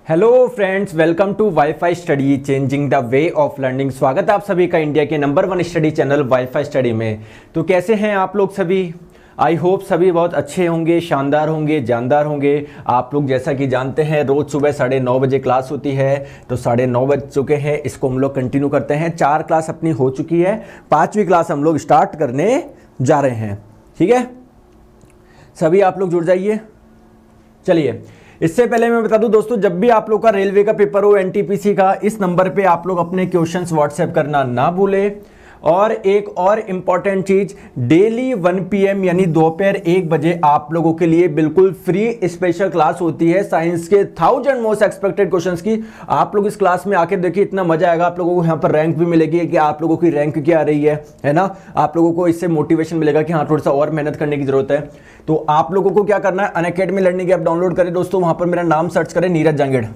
Hello friends, welcome to WiFi study changing the way of learning. स्वागत है आप सभी का इंडिया के number 1 study channel WiFi study में। तो कैसे हैं आप लोग सभी? आई होप सभी बहुत अच्छे होंगे, शानदार होंगे, जानदार होंगे। आप लोग जैसा कि जानते हैं रोज सुबह 9:30 बजे क्लास होती है, तो 9:30 बज चुके हैं। इसको हम लोग कंटिन्यू करते हैं। 4 क्लास अपनी हो चुकी है, 5वीं क्लास हम लोग स्टार्ट करने जा रहे हैं। ठीक है, सभी आप लोग जुड़ जाइए। चलिए, इससे पहले मैं बता दूं दोस्तों, जब भी आप लोग का रेलवे का पेपर हो, एनटीपीसी का, इस नंबर पे आप लोग अपने क्वेश्चंस व्हाट्सएप करना ना भूलें। और एक और इम्पॉर्टेंट चीज, डेली 1 PM यानी दोपहर 1 बजे आप लोगों के लिए बिल्कुल फ्री स्पेशल क्लास होती है साइंस के 1000 मोस्ट एक्सपेक्टेड क्वेश्चंस की। आप लोग इस क्लास में आके देखिए, इतना मजा आएगा। आप लोगों को यहाँ पर रैंक भी मिलेगी कि आप लोगों की रैंक क्या आ रही है ना। आप लोगों को इससे मोटिवेशन मिलेगा कि हाँ, थोड़ा सा और मेहनत करने की जरूरत है। तो आप लोगों को क्या करना है, अनअकैडमी लर्निंग ऐप डाउनलोड करें दोस्तों। वहां पर मेरा नाम सर्च करें, नीरज जांगेड़।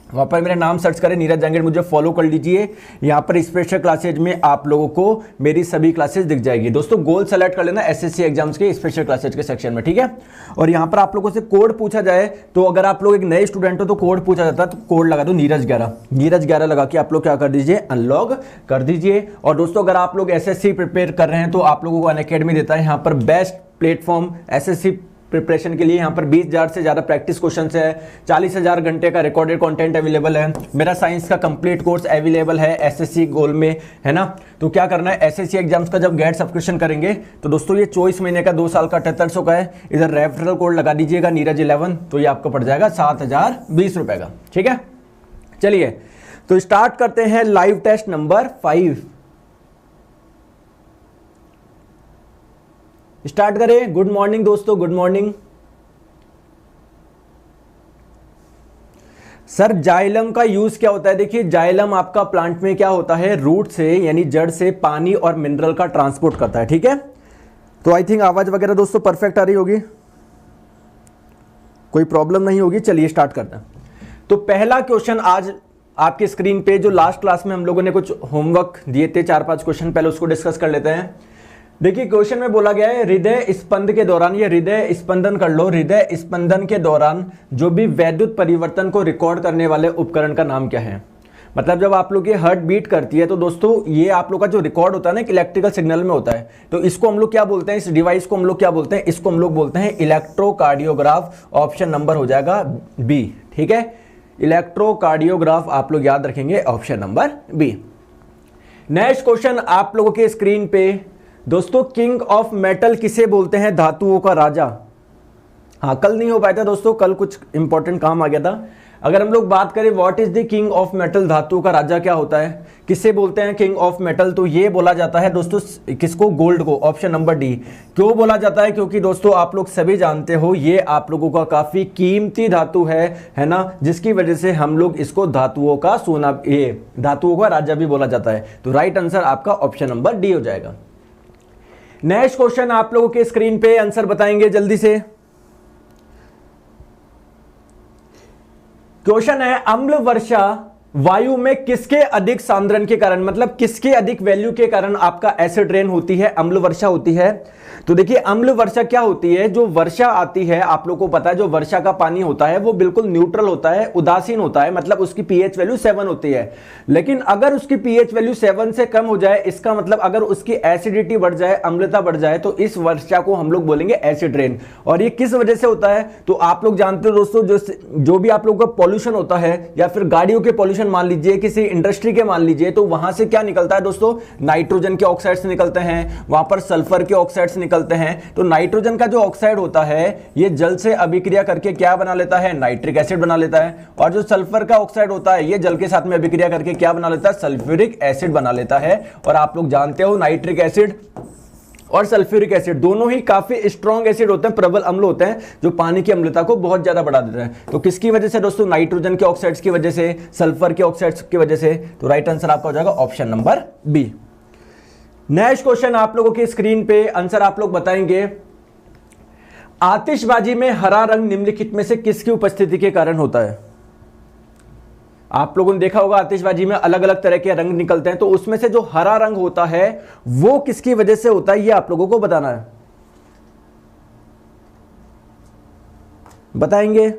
वहां पर मेरा नाम सर्च करें, नीरज जांगेड़, मुझे फॉलो कर लीजिए। यहाँ पर स्पेशल क्लासेज में आप लोगों को मेरी सभी क्लासेस दिख जाएगी। दोस्तों गोल सेलेक्ट कर लेना एसएससी एग्जाम्स के स्पेशल क्लासेज के सेक्शन में, ठीक है। और यहाँ पर आप लोगों से कोड पूछा जाए तो अगर आप लोग एक नए स्टूडेंट हो तो कोड पूछा जाता है, तो कोड लगा दो नीरज 11। नीरज 11 लगा के आप लोग क्या कर दीजिए, अनलॉग कर दीजिए। और दोस्तों अगर आप लोग एसएससी प्रिपेयर कर रहे हैं तो आप लोगों को अनअकैडमी देता है यहाँ पर बेस्ट प्लेटफॉर्म एसएससी प्रिपरेशन के लिए। यहाँ पर 20,000 से ज़्यादा प्रैक्टिस क्वेश्चंस है, 40,000 घंटे का रिकॉर्डेड कंटेंट अवेलेबल है। मेरा साइंस का कंप्लीट कोर्स अवेलेबल है एसएससी गोल में, है ना। तो क्या करना है, एसएससी एग्जाम्स का जब गेट सब्सक्रिप्शन करेंगे तो दोस्तों ये 24 महीने का 2 साल का 7800 का है। इधर रेफरल कोड लगा दीजिएगा नीरज 11, तो ये आपको पड़ जाएगा 7,020 रुपए का, ठीक है। चलिए तो स्टार्ट करते हैं लाइव टेस्ट नंबर 5। स्टार्ट करें। गुड मॉर्निंग दोस्तों, गुड मॉर्निंग। सर जाइलम का यूज क्या होता है? देखिए जाइलम आपका प्लांट में क्या होता है, रूट से यानी जड़ से पानी और मिनरल का ट्रांसपोर्ट करता है, ठीक है। तो आई थिंक आवाज वगैरह दोस्तों परफेक्ट आ रही होगी, कोई प्रॉब्लम नहीं होगी। चलिए स्टार्ट करते हैं। तो पहला क्वेश्चन आज आपकी स्क्रीन पे, जो लास्ट क्लास में हम लोगों ने कुछ होमवर्क दिए थे 4-5 क्वेश्चन, पहले उसको डिस्कस कर लेते हैं। देखिए क्वेश्चन में बोला गया है हृदय स्पंद के दौरान, ये हृदय स्पंदन कर लो, हृदय स्पंदन के दौरान जो भी वैद्युत परिवर्तन को रिकॉर्ड करने वाले उपकरण का नाम क्या है। मतलब जब आप लोग ये हार्ट बीट करती है तो दोस्तों ये आप लोग का जो रिकॉर्ड होता है ना, एक इलेक्ट्रिकल सिग्नल में होता है, तो इसको हम लोग क्या बोलते हैं, इस डिवाइस को हम लोग क्या बोलते हैं, इसको हम लोग बोलते हैं इलेक्ट्रोकार्डियोग्राफ। ऑप्शन नंबर हो जाएगा बी, ठीक है। इलेक्ट्रोकार्डियोग्राफ आप लोग याद रखेंगे, option number B. Next question आप लोगों के स्क्रीन पे दोस्तों, किंग ऑफ मेटल किसे बोलते हैं, धातुओं का राजा। हाँ कल नहीं हो पाया था दोस्तों, कल कुछ इंपॉर्टेंट काम आ गया था। अगर हम लोग बात करें what is the king of metal, धातुओं का राजा क्या होता है, किसे बोलते हैं किंग ऑफ मेटल, तो ये बोला जाता है दोस्तों किसको, गोल्ड को। Option number D. क्यों बोला जाता है, क्योंकि दोस्तों आप लोग सभी जानते हो ये आप लोगों का काफी कीमती धातु है ना, जिसकी वजह से हम लोग इसको धातुओं का सोना, ये धातुओं का राजा भी बोला जाता है। तो राइट आंसर आपका ऑप्शन नंबर डी हो जाएगा। नेक्स्ट क्वेश्चन आप लोगों के स्क्रीन पे, आंसर बताएंगे जल्दी से। क्वेश्चन है अम्ल वर्षा वायु में किसके अधिक सांद्रण के कारण, मतलब किसके अधिक वैल्यू के कारण आपका एसिड रेन होती है, अम्ल वर्षा होती है। तो देखिए अम्ल वर्षा क्या होती है, जो वर्षा आती है आप लोगों को पता है, जो वर्षा का पानी होता है वो बिल्कुल न्यूट्रल होता है, उदासीन होता है, मतलब उसकी पीएच वैल्यू 7 होती है। लेकिन अगर उसकी पीएच वैल्यू 7 से कम हो जाए, इसका मतलब अगर उसकी एसिडिटी बढ़ जाए, अम्लता बढ़ जाए, तो इस वर्षा को हम लोग बोलेंगे एसिड रेन। और ये किस वजह से होता है, तो आप लोग जानते हो दोस्तों, जो भी आप लोगों का पॉल्यूशन होता है, या फिर गाड़ियों के पॉल्यूशन मान लीजिए, किसी इंडस्ट्री के मान लीजिए, तो वहां से क्या निकलता है दोस्तों, नाइट्रोजन के ऑक्साइड्स निकलते हैं, वहां पर सल्फर के ऑक्साइड्स निकलते हैं। तो नाइट्रोजन का जो ऑक्साइड होता है ये जल से अभिक्रिया करके क्या बना लेता है, नाइट्रिक एसिड बना लेता है। और जो सल्फर का ऑक्साइड होता है ये जल के साथ में अभिक्रिया करके क्या बना लेता है, सल्फ्यूरिक एसिड बना लेता है। और आप लोग जानते हो नाइट्रिक एसिड और सल्फ्यूरिक एसिड दोनों ही काफी स्ट्रॉन्ग एसिड होते हैं, प्रबल अम्ल होते हैं, जो पानी की अम्लता को बहुत ज्यादा बढ़ा देते हैं। तो किसकी वजह से दोस्तों, नाइट्रोजन के ऑक्साइड्स की वजह से, सल्फर के ऑक्साइड्स की वजह से। तो राइट आंसर आपका हो जाएगा option number B. Next question आप लोगों की स्क्रीन पे, आंसर आप लोग बताएंगे। आतिशबाजी में हरा रंग निम्नलिखित में से किसकी उपस्थिति के कारण होता है। आप लोगों ने देखा होगा आतिशबाजी में अलग अलग तरह के रंग निकलते हैं, तो उसमें से जो हरा रंग होता है वो किसकी वजह से होता है, ये आप लोगों को बताना है। बताएंगे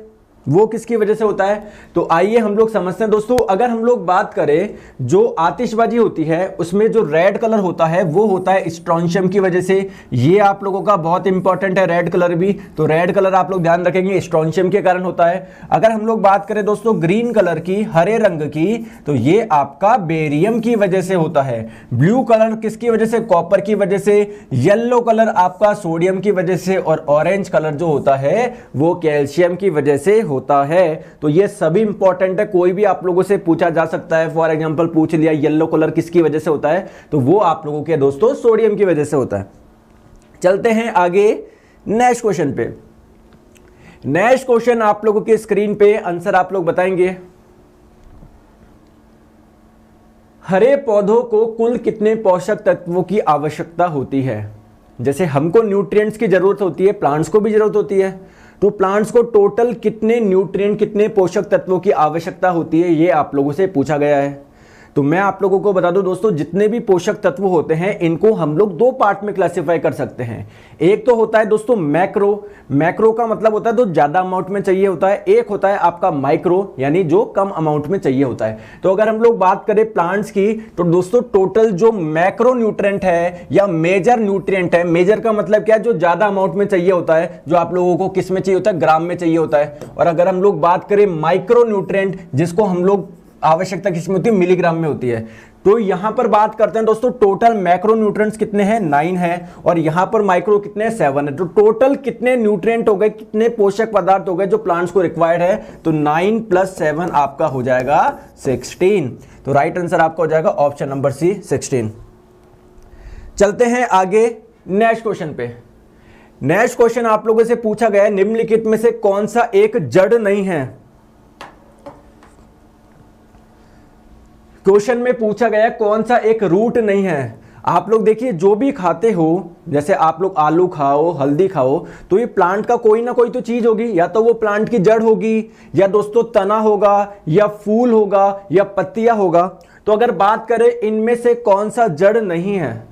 वो किसकी वजह से होता है? तो आइए हम लोग समझते हैं दोस्तों। अगर हम लोग बात करें जो आतिशबाजी होती है उसमें जो रेड कलर होता है वो होता है स्ट्रोंशियम की वजह से। ये आप लोगों का बहुत इंपॉर्टेंट है रेड कलर भी, तो रेड कलर आप लोग ध्यान रखेंगे स्ट्रोंशियम के कारण होता है। अगर हम लोग बात करें दोस्तों ग्रीन कलर की, हरे रंग की, तो ये आपका बेरियम की वजह से होता है। ब्लू कलर किसकी वजह से? कॉपर की वजह से। येलो कलर आपका सोडियम की वजह से, और ऑरेंज कलर जो होता है वो कैल्शियम की वजह से होता है। तो ये सभी इंपॉर्टेंट है, कोई भी आप लोगों से पूछा जा सकता है। फॉर एग्जांपल पूछ लिया येलो कलर किसकी वजह से होता है, तो वो आप लोगों के दोस्तों सोडियम की वजह से होता है। चलते हैं आगे नेक्स्ट क्वेश्चन पे। नेक्स्ट क्वेश्चन आप लोगों के स्क्रीन पे आंसर आप लोग बताएंगे। हरे पौधों को कुल कितने पोषक तत्वों की आवश्यकता होती है? जैसे हमको न्यूट्रिएंट्स की जरूरत होती है, प्लांट्स को भी जरूरत होती है, तो प्लांट्स को टोटल कितने न्यूट्रिएंट, कितने पोषक तत्वों की आवश्यकता होती है, ये आप लोगों से पूछा गया है। तो मैं आप लोगों को बता दूं दोस्तों, जितने भी पोषक तत्व होते हैं इनको हम लोग दो पार्ट में क्लासिफाई कर सकते हैं। एक तो होता है दोस्तों मैक्रो, मैक्रो का मतलब होता है जो ज्यादा अमाउंट में चाहिए होता है। एक होता है आपका माइक्रो, यानी जो कम अमाउंट में चाहिए होता है। तो अगर हम लोग बात करें प्लांट्स की, तो दोस्तों टोटल जो मैक्रो न्यूट्रिएंट है या मेजर न्यूट्रिएंट है, मेजर का मतलब क्या है? जो ज्यादा अमाउंट में चाहिए होता है, जो आप लोगों को किस में चाहिए होता है? ग्राम में चाहिए होता है। और अगर हम लोग बात करें माइक्रो न्यूट्रिएंट, जिसको हम लोग आवश्यकता किसमें होती है? मिलीग्राम में होती है। तो यहां पर बात करते हैं दोस्तों, टोटल मैक्रो न्यूट्रिएंट्स कितने हैं? 9 है, और यहां पर माइक्रो कितने हैं? 7 है। तो टोटल कितने न्यूट्रिएंट हो गए, कितने पोषक पदार्थ हो गए जो प्लांट्स को रिक्वायर्ड है? तो 9 + 7 आपका हो जाएगा 16। तो राइट आंसर आपका हो जाएगा ऑप्शन नंबर सी, 16। चलते हैं आगे नेक्स्ट क्वेश्चन पे। नेक्स्ट क्वेश्चन आप लोगों से पूछा गया है, निम्नलिखित में से कौन सा एक जड़ नहीं है? क्वेश्चन में पूछा गया कौन सा एक रूट नहीं है। आप लोग देखिए, जो भी खाते हो, जैसे आप लोग आलू खाओ, हल्दी खाओ, तो ये प्लांट का कोई ना कोई तो चीज होगी। या तो वो प्लांट की जड़ होगी, या दोस्तों तना होगा, या फूल होगा, या पत्तियां होगा। तो अगर बात करें इनमें से कौन सा जड़ नहीं है,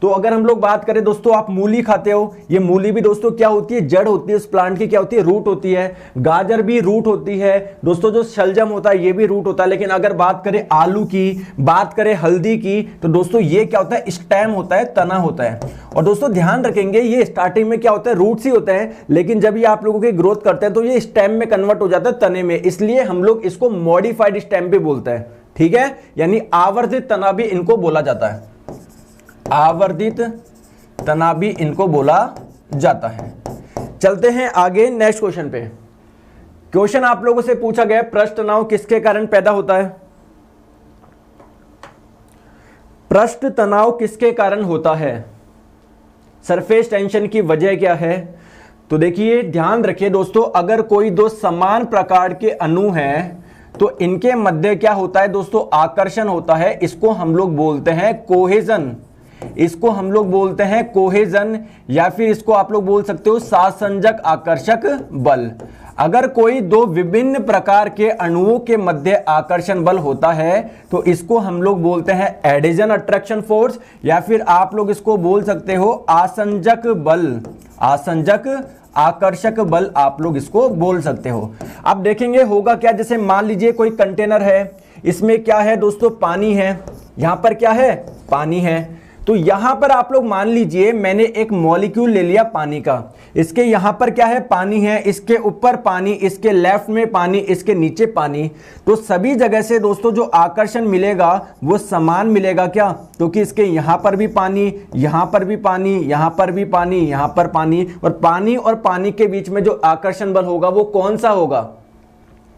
तो अगर हम लोग बात करें दोस्तों, आप मूली खाते हो, ये मूली भी दोस्तों क्या होती है? जड़ होती है। उस प्लांट की क्या होती है? रूट होती है। गाजर भी रूट होती है दोस्तों। जो शलजम होता है ये भी रूट होता है। लेकिन अगर बात करें आलू की, बात करें हल्दी की, तो दोस्तों ये क्या होता है? स्टेम होता है, तना होता है। और दोस्तों ध्यान रखेंगे, ये स्टार्टिंग में क्या होता है? रूट्स ही होते हैं, लेकिन जब ये आप लोगों की ग्रोथ करते हैं तो ये स्टेम में कन्वर्ट हो जाता है, तने में। इसलिए हम लोग इसको मॉडिफाइड स्टेम भी बोलते हैं, ठीक है? यानी आवर्धित तना भी इनको बोला जाता है, आवर्धित तना भी इनको बोला जाता है। चलते हैं आगे नेक्स्ट क्वेश्चन पे। क्वेश्चन आप लोगों से पूछा गया, पृष्ठ तनाव किसके कारण पैदा होता है? पृष्ठ तनाव किसके कारण होता है? सरफेस टेंशन की वजह क्या है? तो देखिए ध्यान रखिए दोस्तों, अगर कोई दो समान प्रकार के अणु हैं तो इनके मध्य क्या होता है दोस्तों? आकर्षण होता है। इसको हम लोग बोलते हैं कोहेजन। इसको हम लोग बोलते हैं कोहेजन, या फिर इसको आप लोग बोल सकते हो सासंजक आकर्षक बल। अगर कोई दो विभिन्न प्रकार के अणुओं के मध्य आकर्षण बल होता है तो इसको हम लोग बोलते हैं एडिशन अट्रैक्शन फोर्स, या फिर आप लोग इसको बोल सकते हो आसंजक बल, आसंजक आकर्षक बल आप लोग इसको बोल सकते हो। अब देखेंगे होगा क्या, जैसे मान लीजिए कोई कंटेनर है, इसमें क्या है दोस्तों? पानी है। यहां पर क्या है? पानी है। तो यहां पर आप लोग मान लीजिए मैंने एक मॉलिक्यूल ले लिया पानी का, इसके यहां पर क्या है? पानी है, इसके ऊपर पानी, इसके लेफ्ट में पानी, इसके नीचे पानी। तो सभी जगह से दोस्तों जो आकर्षण मिलेगा वो समान मिलेगा क्या? क्योंकि इसके यहां पर भी पानी, यहां पर भी पानी, यहां पर भी पानी, यहां पर पानी, और पानी के बीच में जो आकर्षण बल होगा वो कौन सा होगा?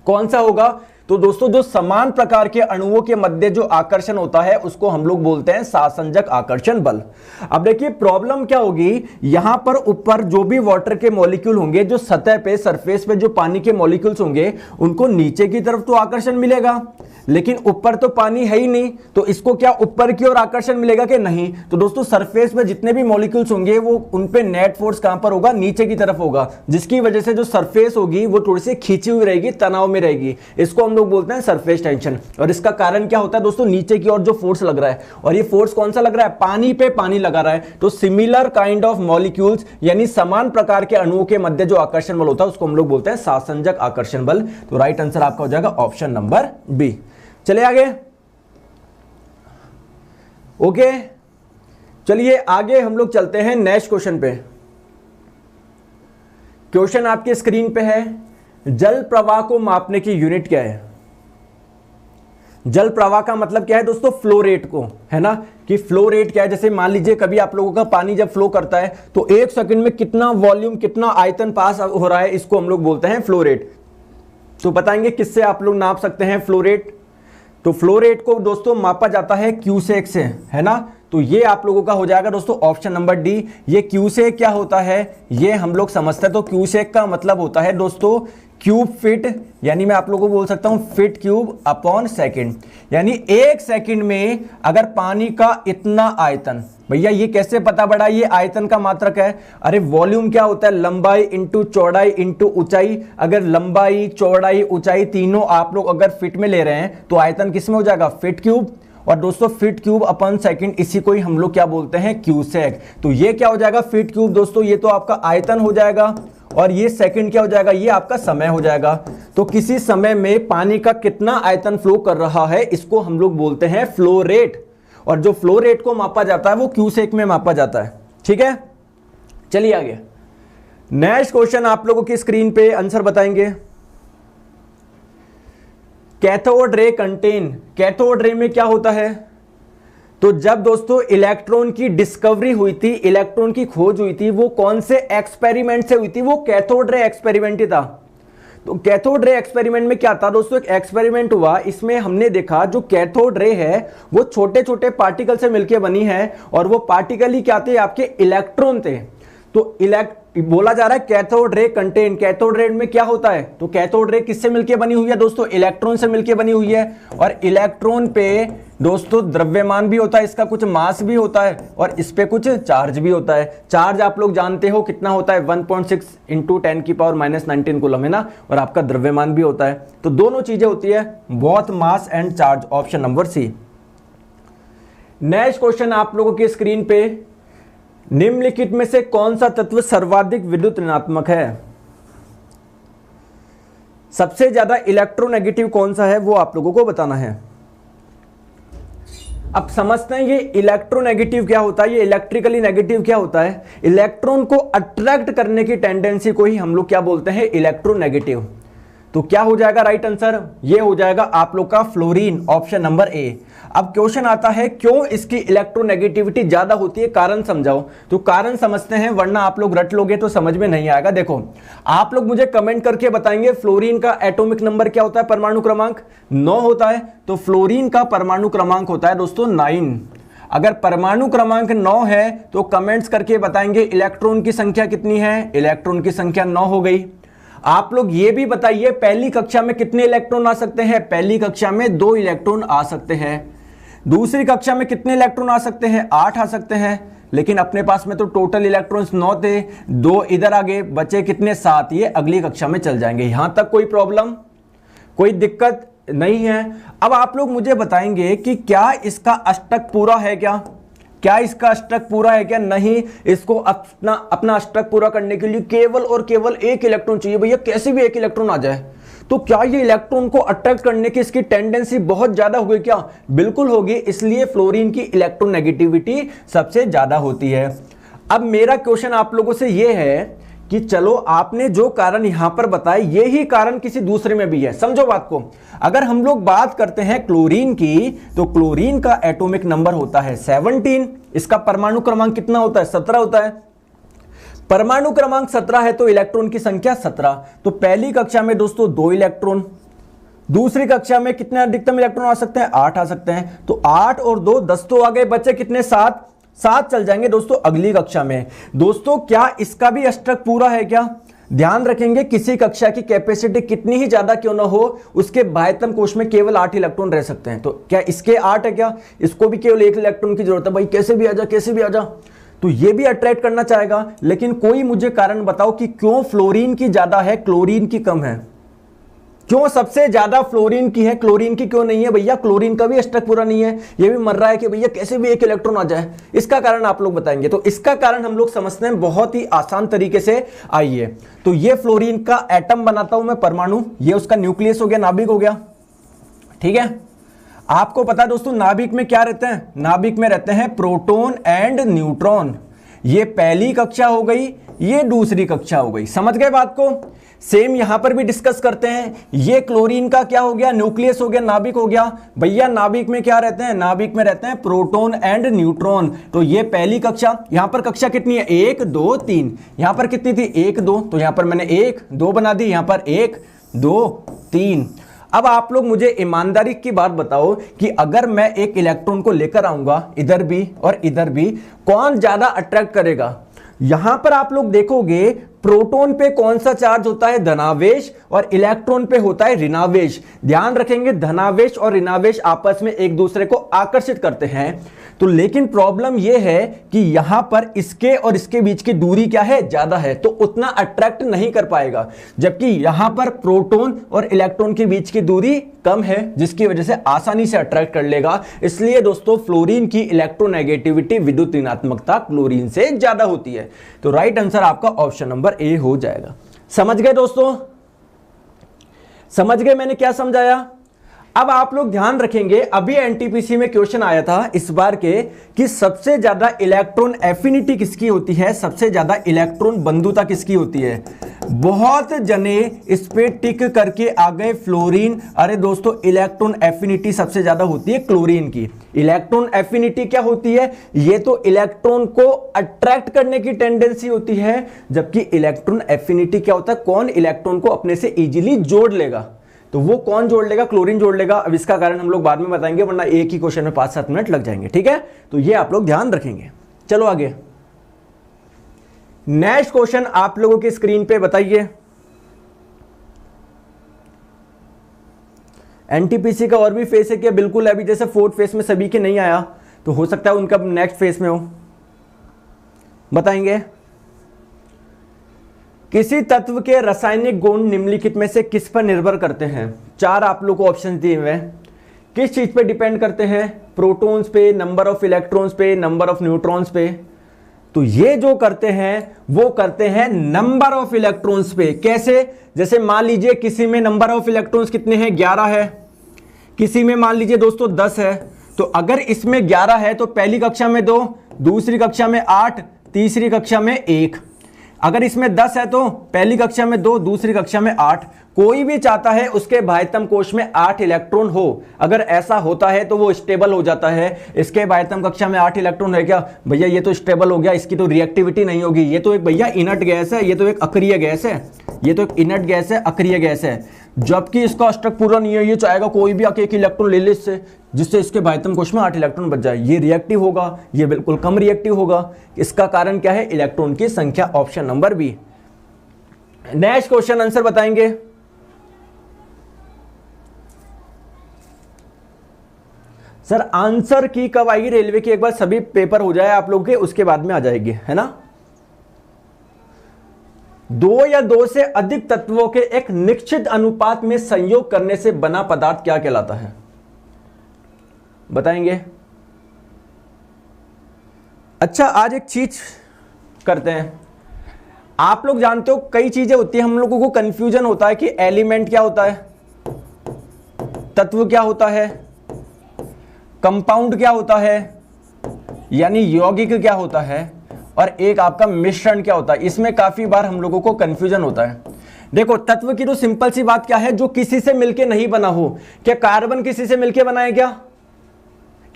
कौन सा होगा? तो दोस्तों जो समान प्रकार के अणुओं के मध्य जो आकर्षण होता है उसको हम लोग बोलते हैं सासंजक आकर्षण बल। अब देखिए प्रॉब्लम क्या होगी, यहां पर ऊपर जो भी वाटर के मॉलिक्यूल होंगे, जो सतह पे सरफेस पे जो पानी के मॉलिक्यूल्स होंगे, उनको नीचे की तरफ तो आकर्षण मिलेगा, लेकिन ऊपर तो पानी है ही नहीं, तो इसको क्या ऊपर की ओर आकर्षण मिलेगा कि नहीं? तो दोस्तों सरफेस में जितने भी मॉलिक्यूल्स होंगे वो उन पे नेट फोर्स कहां पर होगा? नीचे की तरफ होगा, जिसकी वजह से जो सरफेस होगी वो थोड़ी सी खींची हुई रहेगी, तनाव में रहेगी। इसको हम लोग बोलते हैं सरफेस टेंशन। और इसका कारण क्या होता है दोस्तों? नीचे की ओर जो फोर्स लग रहा है, और ये फोर्स कौन सा लग रहा है? पानी पे पानी लगा रहा है। तो सिमिलर काइंड ऑफ मॉलिक्यूल्स यानी समान प्रकार के अणुओं के मध्य जो आकर्षण बल होता है उसको हम लोग बोलते हैं सासंजक आकर्षण बल। तो राइट आंसर आपका हो जाएगा ऑप्शन नंबर बी। चलिए आगे। ओके, चलिए आगे हम लोग चलते हैं नेक्स्ट क्वेश्चन पे। क्वेश्चन आपके स्क्रीन पे है, जल प्रवाह को मापने की यूनिट क्या है? जल प्रवाह का मतलब क्या है दोस्तों? फ्लो रेट को, है ना, कि फ्लो रेट क्या है। जैसे मान लीजिए कभी आप लोगों का पानी जब फ्लो करता है तो 1 सेकंड में कितना वॉल्यूम, कितना आयतन पास हो रहा है, इसको हम लोग बोलते हैं फ्लो रेट। तो बताएंगे किससे आप लोग नाप सकते हैं फ्लो रेट? तो फ्लो रेट को दोस्तों मापा जाता है क्यूसेक से, है ना। तो ये आप लोगों का हो जाएगा दोस्तों ऑप्शन नंबर डी। ये क्यूसेक क्या होता है ये हम लोग समझते हैं। तो क्यूसेक का मतलब होता है दोस्तों क्यूब फीट, यानी मैं आप लोगों को बोल सकता हूं फीट क्यूब अपॉन सेकंड। यानी 1 सेकंड में अगर पानी का इतना आयतन, भैया ये कैसे पता पड़ा? ये आयतन का मात्रक है। अरे वॉल्यूम क्या होता है? लंबाई इंटू चौड़ाई इंटू ऊंचाई। अगर लंबाई, चौड़ाई, ऊंचाई तीनों आप लोग अगर फीट में ले रहे हैं तो आयतन किस में हो जाएगा? Feet cube. और दोस्तों फीट क्यूब अपन सेकंड, इसी को ही हम लोग क्या बोलते हैं? क्यूसेक। तो ये क्या हो जाएगा? फीट क्यूब दोस्तों, ये तो आपका आयतन हो जाएगा, और ये सेकंड क्या हो जाएगा? ये आपका समय हो जाएगा। तो किसी समय में पानी का कितना आयतन फ्लो कर रहा है इसको हम लोग बोलते हैं फ्लो रेट। और जो फ्लो रेट को मापा जाता है वो क्यूसेक में मापा जाता है। ठीक है, चलिए आगे। नेक्स्ट क्वेश्चन आप लोगों की स्क्रीन पे आंसर बताएंगे। Cathode ray contain, cathode ray में क्या होता है? तो जब दोस्तों इलेक्ट्रॉन की डिस्कवरी हुई थी, इलेक्ट्रॉन की खोज हुई थी, वो कौन से एक्सपेरिमेंट से हुई थी? वो कैथोड रे एक्सपेरिमेंट ही था। तो कैथोड रे एक्सपेरिमेंट में क्या था दोस्तों? एक एक्सपेरिमेंट हुआ, इसमें हमने देखा जो कैथोड रे है वो छोटे छोटे पार्टिकल से मिलकर बनी है, और वो पार्टिकल ही क्या थे? आपके इलेक्ट्रॉन थे। तो बोला जा रहा है cathode ray contain, cathode ray में क्या होता है? तो कैथोड रे किससे मिलकर बनी हुई है दोस्तों? इलेक्ट्रॉन से मिलकर बनी हुई है। और इलेक्ट्रॉन पे दोस्तों द्रव्यमान भी होता है, इसका कुछ मास भी होता है, और इस पे कुछ चार्ज भी होता है। चार्ज आप लोग जानते हो कितना होता है? 1.6 इंटू 10⁻⁻19 कूलम, है ना। और आपका द्रव्यमान भी होता है। तो दोनों चीजें होती है, both mass and charge. Option number C. Next question आप लोगों की स्क्रीन पे, निम्नलिखित में से कौन सा तत्व सर्वाधिक विद्युत ऋणात्मक है? सबसे ज्यादा इलेक्ट्रोनेगेटिव कौन सा है वो आप लोगों को बताना है। अब समझते हैं ये इलेक्ट्रोनेगेटिव क्या होता है, ये इलेक्ट्रिकली नेगेटिव क्या होता है। इलेक्ट्रॉन को अट्रैक्ट करने की टेंडेंसी को ही हम लोग क्या बोलते हैं? इलेक्ट्रोनेगेटिव। तो क्या हो जाएगा राइट आंसर? ये हो जाएगा आप लोग का फ्लोरीन, ऑप्शन नंबर ए। अब क्वेश्चन आता है क्यों इसकी इलेक्ट्रोनेगेटिविटी ज्यादा होती है, कारण समझाओ। तो कारण समझते हैं, वरना आप लोग रट लोगे तो समझ में नहीं आएगा। देखो आप लोग मुझे कमेंट करके बताएंगे फ्लोरीन का एटॉमिक नंबर क्या होता है? परमाणु क्रमांक 9 होता है। तो फ्लोरीन का परमाणु क्रमांक होता है दोस्तों 9। अगर परमाणु क्रमांक 9 है तो कमेंट्स करके बताएंगे इलेक्ट्रॉन की संख्या कितनी है? इलेक्ट्रॉन की संख्या 9 हो गई। आप लोग ये भी बताइए पहली कक्षा में कितने इलेक्ट्रॉन आ सकते हैं? पहली कक्षा में 2 इलेक्ट्रॉन आ सकते हैं। दूसरी कक्षा में कितने इलेक्ट्रॉन आ सकते हैं? 8 आ सकते हैं। लेकिन अपने पास में तो टोटल इलेक्ट्रॉन्स 9 थे, 2 इधर आ गए, बचे कितने? 7। ये अगली कक्षा में चल जाएंगे। यहां तक कोई प्रॉब्लम, कोई दिक्कत नहीं है। अब आप लोग मुझे बताएंगे कि क्या इसका अष्टक पूरा है क्या? क्या इसका अष्टक पूरा है क्या? नहीं। इसको अपना अष्टक पूरा करने के लिए केवल और केवल 1 इलेक्ट्रॉन चाहिए। भैया कैसे भी 1 इलेक्ट्रॉन आ जाए। तो क्या ये इलेक्ट्रॉन को अट्रैक्ट करने की इसकी टेंडेंसी बहुत ज्यादा होगी क्या? बिल्कुल होगी। इसलिए फ्लोरीन की इलेक्ट्रोनेगेटिविटी सबसे ज्यादा होती है। अब मेरा क्वेश्चन आप लोगों से यह है कि चलो आपने जो कारण यहां पर बताए यही कारण किसी दूसरे में भी है। समझो बात को। अगर हम लोग बात करते हैं क्लोरीन की, तो क्लोरीन का एटॉमिक नंबर होता है 17। इसका परमाणु क्रमांक कितना होता है? 17 होता है। परमाणु क्रमांक 17 है तो इलेक्ट्रॉन की संख्या 17। तो पहली कक्षा में दोस्तों 2 इलेक्ट्रॉन, दूसरी कक्षा में कितने अधिकतम इलेक्ट्रॉन आ सकते हैं? 8 आ सकते हैं। तो 8 और 2 10 तो आ गए, बचे कितने? 7 चल जाएंगे दोस्तों अगली कक्षा में। दोस्तों क्या इसका भी अष्टक पूरा है क्या? ध्यान रखेंगे किसी कक्षा की कैपेसिटी कितनी ही ज्यादा क्यों ना हो, उसके बाह्यतम कोश में केवल 8 इलेक्ट्रॉन रह सकते हैं। तो क्या इसके 8 है क्या, इसको भी केवल 1 इलेक्ट्रॉन की जरूरत है, भाई कैसे भी आ जा कैसे भी आ जा। तो ये भी अट्रैक्ट करना चाहेगा, लेकिन कोई मुझे कारण बताओ कि क्यों फ्लोरीन की ज्यादा है क्लोरीन की कम है, क्यों सबसे ज्यादा फ्लोरीन की है क्लोरीन की क्यों नहीं है। भैया क्लोरीन का भी स्टक पूरा नहीं है, ये भी मर रहा है कि भैया कैसे भी 1 इलेक्ट्रॉन आ जाए, इसका कारण आप लोग बताएंगे। तो इसका कारण हम लोग समझते हैं बहुत ही आसान तरीके से। आइए, तो ये फ्लोरीन का एटम बनाता हूं मैं, परमाणु, ये उसका न्यूक्लियस हो गया, नाभिक हो गया, ठीक है। आपको पता है दोस्तों नाभिक में क्या रहते हैं, नाभिक में रहते हैं प्रोटॉन एंड न्यूट्रॉन। ये पहली कक्षा हो गई, ये दूसरी कक्षा हो गई, समझ गए बात को। सेम यहां पर भी डिस्कस करते हैं। ये क्लोरीन का क्या हो गया, न्यूक्लियस हो गया, नाभिक हो गया। भैया नाभिक में क्या रहते हैं, नाभिक में रहते हैं प्रोटॉन एंड न्यूट्रॉन। तो ये पहली कक्षा, यहां पर कक्षा कितनी है 1 2 3, यहां पर कितनी थी 1 2, तो यहां पर मैंने 1 2 बना दी, यहां पर 1 2 3। अब आप लोग मुझे ईमानदारी की बात बताओ कि अगर मैं एक इलेक्ट्रॉन को लेकर आऊंगा इधर भी और इधर भी, कौन ज्यादा अट्रैक्ट करेगा। यहां पर आप लोग देखोगे प्रोटॉन पे कौन सा चार्ज होता है, धनावेश, और इलेक्ट्रॉन पे होता है ऋणावेश। ध्यान रखेंगे धनावेश और ऋणावेश आपस में एक दूसरे को आकर्षित करते हैं। तो लेकिन प्रॉब्लम यह है कि यहां पर इसके और इसके बीच की दूरी क्या है, ज्यादा है, तो उतना अट्रैक्ट नहीं कर पाएगा। जबकि यहां पर प्रोटॉन और इलेक्ट्रॉन के बीच की दूरी कम है, जिसकी वजह से आसानी से अट्रैक्ट कर लेगा। इसलिए दोस्तों फ्लोरीन की इलेक्ट्रोनेगेटिविटी, विद्युत ऋणात्मकता क्लोरीन से ज्यादा होती है। तो राइट आंसर आपका ऑप्शन नंबर ए हो जाएगा। समझ गए दोस्तों, समझ गए मैंने क्या समझाया। अब आप लोग ध्यान रखेंगे, अभी एनटीपीसी में क्वेश्चन आया था इस बार के कि सबसे ज्यादा इलेक्ट्रॉन एफिनिटी किसकी होती है, सबसे ज्यादा इलेक्ट्रॉन बंधुता किसकी होती है। बहुत जने इस पे टिक करके आ गए फ्लोरीन। अरे दोस्तों इलेक्ट्रॉन एफिनिटी सबसे ज्यादा होती है क्लोरीन की। इलेक्ट्रॉन एफिनिटी क्या होती है, ये तो इलेक्ट्रॉन को अट्रैक्ट करने की टेंडेंसी होती है, जबकि इलेक्ट्रॉन एफिनिटी क्या होता है, कौन इलेक्ट्रॉन को अपने से इजीली जोड़ लेगा। तो वो कौन जोड़ लेगा, क्लोरीन जोड़ लेगा। अब इसका कारण हम लोग बाद में बताएंगे, वरना एक ही क्वेश्चन में 5-7 मिनट लग जाएंगे, ठीक है। तो ये आप लोग ध्यान रखेंगे। चलो आगे, नेक्स्ट क्वेश्चन आप लोगों की स्क्रीन पे बताइए। एनटीपीसी का और भी फेस है क्या, बिल्कुल। अभी जैसे 4th फेस में सभी के नहीं आया, तो हो सकता है उनका नेक्स्ट फेस में हो, बताएंगे। किसी तत्व के रासायनिक गुण निम्नलिखित में से किस पर निर्भर करते हैं। 4 आप लोग को ऑप्शन दिए हुए हैं। किस चीज पे डिपेंड करते हैं, प्रोटॉन्स पे, नंबर ऑफ इलेक्ट्रॉन्स पे, नंबर ऑफ न्यूट्रॉन्स पे। तो ये जो करते हैं वो करते हैं नंबर ऑफ इलेक्ट्रॉन्स पे। कैसे, जैसे मान लीजिए किसी में नंबर ऑफ इलेक्ट्रॉन्स कितने हैं, 11 है, किसी में मान लीजिए दोस्तों 10 है। तो अगर इसमें 11 है तो पहली कक्षा में 2, दूसरी कक्षा में 8, तीसरी कक्षा में 1। अगर इसमें 10 है तो पहली कक्षा में 2, दूसरी कक्षा में 8। कोई भी चाहता है उसके बाह्यतम कोश में 8 इलेक्ट्रॉन हो। अगर ऐसा होता है तो वो स्टेबल हो जाता है। इसके बाह्यतम कक्षा में 8 इलेक्ट्रॉन है क्या, भैया ये तो स्टेबल हो गया, इसकी तो रिएक्टिविटी नहीं होगी। ये तो एक भैया इनर्ट गैस है, ये तो एक अक्रिय गैस है, ये तो एक इनर्ट गैस है, अक्रिय गैस है। जबकि इसका स्ट्रक्चर पूरा नहीं है, ये चाहेगा कोई भी आके 1 इलेक्ट्रॉन ले ले इससे, जिससे इसके बाह्यतम कोश में 8 इलेक्ट्रॉन बच जाए। ये रिएक्टिव होगा, ये बिल्कुल कम रिएक्टिव होगा। इसका कारण क्या है, इलेक्ट्रॉन की संख्या, option number B. Next question answer बताएंगे। सर आंसर की कब आएगी रेलवे की, एक बार सभी पेपर हो जाए आप लोगों के, उसके बाद में आ जाएगी, है ना। 2 या 2 से अधिक तत्वों के एक निश्चित अनुपात में संयोग करने से बना पदार्थ क्या कहलाता है, बताएंगे। अच्छा आज एक चीज करते हैं, आप लोग जानते हो कई चीजें होती है, हम लोगों को कंफ्यूजन होता है कि एलिमेंट क्या होता है, तत्व क्या होता है, कंपाउंड क्या होता है, यानी यौगिक क्या होता है, और एक आपका मिश्रण क्या होता है। इसमें काफी बार हम लोगों को कंफ्यूजन होता है। देखो तत्व की तो सिंपल सी बात क्या है, जो किसी से मिलके नहीं बना हो। क्या कार्बन किसी से मिलके बना है क्या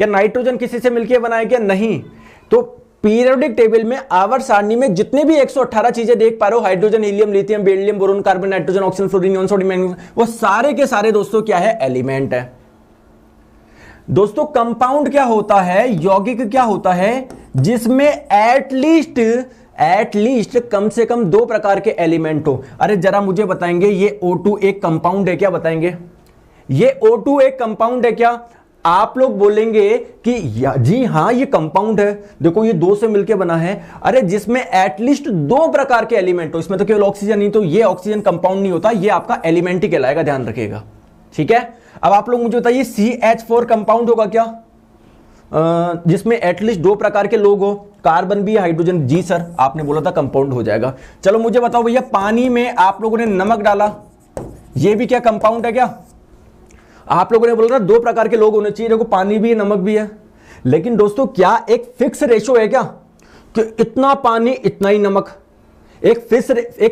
नाइट्रोजन किसी से मिलके बना है क्या, नहीं। तो पीरियोडिक टेबल में आवर्त सारणी में जितने भी 118 चीजें देख पा रहे हो, hydrogen, helium, lithium, beryllium, boron, carbon, nitrogen, oxygen, fluorine, neon, sodium, magnesium, वो सारे के सारे दोस्तों क्या है, एलिमेंट है। दोस्तों कंपाउंड क्या होता है, यौगिक क्या होता है, जिसमें एटलीस्ट एटलीस्ट कम से कम 2 प्रकार के एलिमेंट हो। अरे जरा मुझे बताएंगे ये O2 एक कंपाउंड है क्या? बताएंगे ये O2 एक कंपाउंड है क्या? आप लोग बोलेंगे कि जी हाँ ये कंपाउंड है, देखो ये 2 से मिलकर बना है। अरे जिसमें एटलीस्ट 2 प्रकार के एलिमेंट हो, इसमें तो केवल ऑक्सीजन नहीं, तो ये ऑक्सीजन कंपाउंड नहीं होता, ये आपका एलिमेंट ही कहलाएगा, ध्यान रखिएगा। ठीक है, अब आप लोग मुझे बताइए CH4 कंपाउंड होगा क्या? जिसमें एटलीस्ट 2 प्रकार के लोग हो, कार्बन भी हाइड्रोजन। जी सर, आपने बोला था कंपाउंड हो जाएगा। चलो मुझे बताओ भैया, पानी में आप लोगों ने नमक डाला, ये भी क्या कंपाउंड है क्या? आप लोगों ने बोला था 2 प्रकार के लोग होने चाहिए, देखो पानी भी है नमक भी है। लेकिन दोस्तों क्या एक फिक्स रेशो है क्या कि इतना पानी इतना ही नमक? एक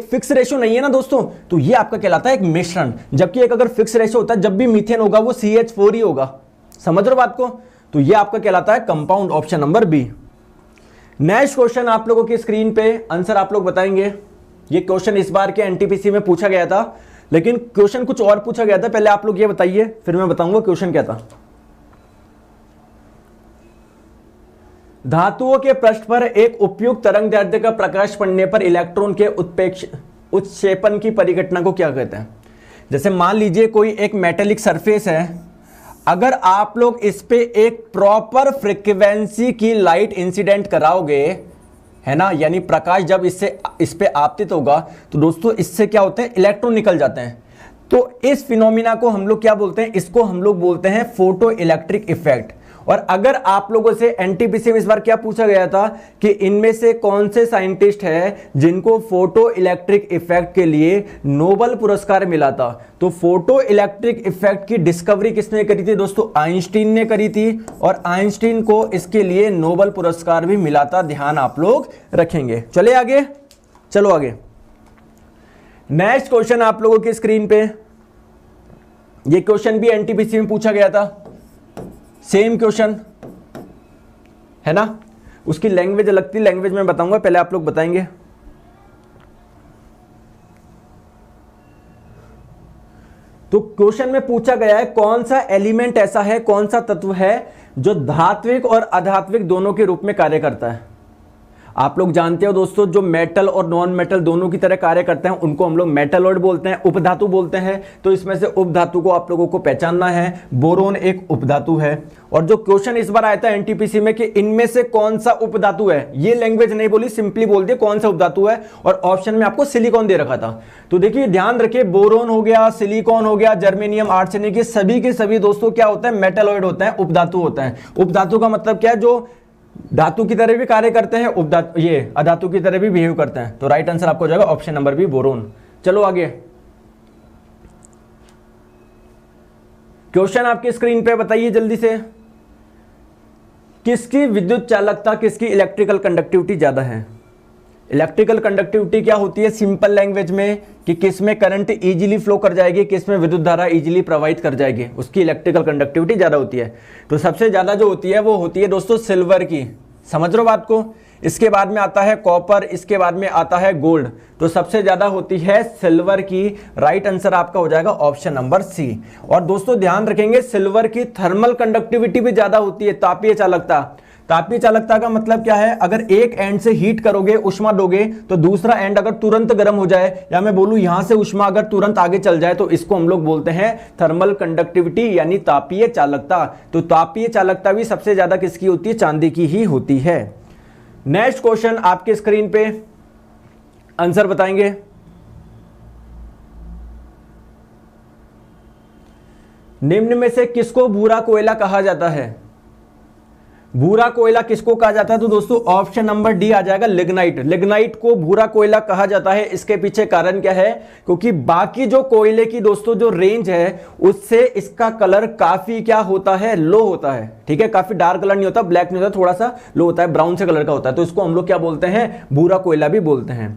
फिक्स रेशो नहीं है ना दोस्तों, तो ये आपका कहलाता है एक मिश्रण। जबकि एक अगर फिक्स रेशो होता है, जब भी मीथेन होगा वो CH4 ही होगा। समझ रहे हो बात को? तो ये आपका कहलाता है compound, option number B. Next question आप लोगों की स्क्रीन पे, आंसर आप लोग बताएंगे। ये क्वेश्चन इस बार के एनटीपीसी में पूछा गया था, लेकिन क्वेश्चन कुछ और पूछा गया था। पहले आप लोग ये बताइए, फिर मैं बताऊंगा क्वेश्चन क्या था। धातुओं के पृष्ठ पर एक उपयुक्त तरंगदैर्ध्य का प्रकाश पड़ने पर इलेक्ट्रॉन के उत्क्षेपण की परिघटना को क्या कहते हैं? जैसे मान लीजिए कोई एक मेटेलिक सरफेस है, अगर आप लोग इस पे एक प्रॉपर फ्रीक्वेंसी की लाइट इंसिडेंट कराओगे, है ना, यानी प्रकाश जब इस पे आपतित होगा तो दोस्तों इससे क्या होते हैं, इलेक्ट्रॉन निकल जाते हैं। तो इस फिनोमिना को हम लोग क्या बोलते हैं? इसको हम लोग बोलते हैं फोटो इलेक्ट्रिक इफेक्ट। और अगर आप लोगों से एनटीपीसी में इस बार क्या पूछा गया था कि इनमें से कौन से साइंटिस्ट हैं जिनको फोटो इलेक्ट्रिक इफेक्ट के लिए नोबेल पुरस्कार मिला था, तो फोटो इलेक्ट्रिक इफेक्ट की डिस्कवरी किसने करी थी दोस्तों? आइंस्टीन ने करी थी, और आइंस्टीन को इसके लिए नोबेल पुरस्कार भी मिला था। ध्यान आप लोग रखेंगे। चले आगे, चलो आगे। नेक्स्ट क्वेश्चन आप लोगों की स्क्रीन पे, ये क्वेश्चन भी एनटीपीसी में पूछा गया था, सेम क्वेश्चन है ना। उसकी लैंग्वेज अलग थी, लैंग्वेज में बताऊंगा, पहले आप लोग बताएंगे। तो क्वेश्चन में पूछा गया है कौन सा एलिमेंट ऐसा है, कौन सा तत्व है जो धात्विक और अधात्विक दोनों के रूप में कार्य करता है। आप लोग जानते हो दोस्तों, जो मेटल और नॉन मेटल दोनों की तरह कार्य करते हैं उनको हम लोग मेटलॉइड बोलते हैं, उपधातु बोलते हैं। तो इसमें से उपधातु को आप लोगों को पहचानना है। बोरोन एक उपधातु है। और जो क्वेश्चन इस बार आया था एनटीपीसी में कि इनमें से कौन सा उपधातु है, ये लैंग्वेज नहीं बोली, सिंपली बोल दिया कौन सा उपधातु है। और ऑप्शन में आपको सिलिकॉन दे रखा था। तो देखिए ध्यान रखिए, बोरोन हो गया, सिलिकॉन हो गया, जर्मेनियम, आर्सेनिक, ये सभी के सभी दोस्तों क्या होते हैं? मेटलॉइड होते हैं, उपधातु होते हैं। उपधातु का मतलब क्या है? जो धातु की तरह भी कार्य करते हैं, उपधातु ये अधातु की तरह भी बिहेव करते हैं। तो राइट आंसर आपको हो जाएगा ऑप्शन नंबर बी, बोरोन। चलो आगे, क्वेश्चन आपकी स्क्रीन पे बताइए जल्दी से, किसकी विद्युत चालकता, किसकी इलेक्ट्रिकल कंडक्टिविटी ज्यादा है? इलेक्ट्रिकल कंडक्टिविटी क्या होती है सिंपल लैंग्वेज में, कि किसमें करंट इजीली फ्लो कर जाएगी, किसमें विद्युत धारा इजीली प्रवाहित कर जाएगी, उसकी इलेक्ट्रिकल कंडक्टिविटी ज्यादा होती है। तो सबसे ज्यादा जो होती है वो होती है दोस्तों सिल्वर की। समझ रहे हो बात को? इसके बाद में आता है कॉपर, इसके बाद में आता है गोल्ड। तो सबसे ज्यादा होती है सिल्वर की। राइट आंसर आपका हो जाएगा ऑप्शन नंबर सी। और दोस्तों ध्यान रखेंगे, सिल्वर की थर्मल कंडक्टिविटी भी ज्यादा होती है, तापीय चालकता। तापीय चालकता का मतलब क्या है? अगर एक एंड से हीट करोगे, उष्मा दोगे, तो दूसरा एंड अगर तुरंत गर्म हो जाए, या मैं बोलूं यहां से उष्मा अगर तुरंत आगे चल जाए, तो इसको हम लोग बोलते हैं थर्मल कंडक्टिविटी, यानी तापीय चालकता। तो तापीय चालकता भी सबसे ज्यादा किसकी होती है? चांदी की ही होती है। नेक्स्ट क्वेश्चन आपके स्क्रीन पे, आंसर बताएंगे। निम्न में से किसको भूरा कोयला कहा जाता है? भूरा कोयला किसको कहा जाता है? तो दोस्तों ऑप्शन नंबर डी आ जाएगा, लिग्नाइट। लिग्नाइट को भूरा कोयला कहा जाता है। इसके पीछे कारण क्या है? क्योंकि बाकी जो कोयले की दोस्तों जो रेंज है उससे इसका कलर काफी क्या होता है? लो होता है। ठीक है, काफी डार्क कलर नहीं होता, ब्लैक नहीं होता, थोड़ा सा लो होता है, ब्राउन से कलर का होता है। तो इसको हम लोग क्या बोलते हैं? भूरा कोयला भी बोलते हैं।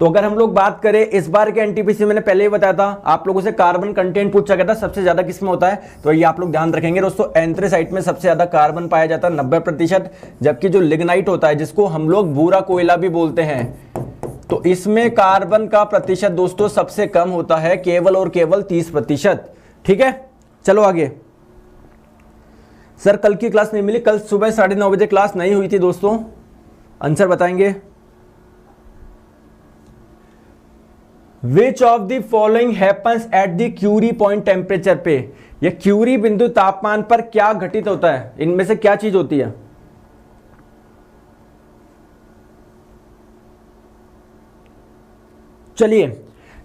तो अगर हम लोग बात करें इस बार के एनटीपीसी, मैंने पहले ही बताया था आप लोगों से, कार्बन कंटेंट पूछा गया था, सबसे ज्यादा किसमें होता है? तो ये आप लोग ध्यान रखेंगे दोस्तों, एंथ्रेसाइट में सबसे ज्यादा कार्बन पाया जाता है 90%। जबकि जो लिग्नाइट होता है, जिसको हम लोग भूरा कोयला भी बोलते हैं, तो इसमें कार्बन का प्रतिशत दोस्तों सबसे कम होता है, केवल और केवल 30%। ठीक है, चलो आगे। सर कल की क्लास नहीं मिली, कल सुबह 9:30 बजे क्लास नहीं हुई थी दोस्तों, आंसर बताएंगे। Which of the following happens at the Curie point temperature पे, या क्यूरी बिंदु तापमान पर क्या घटित होता है, इनमें से क्या चीज होती है? चलिए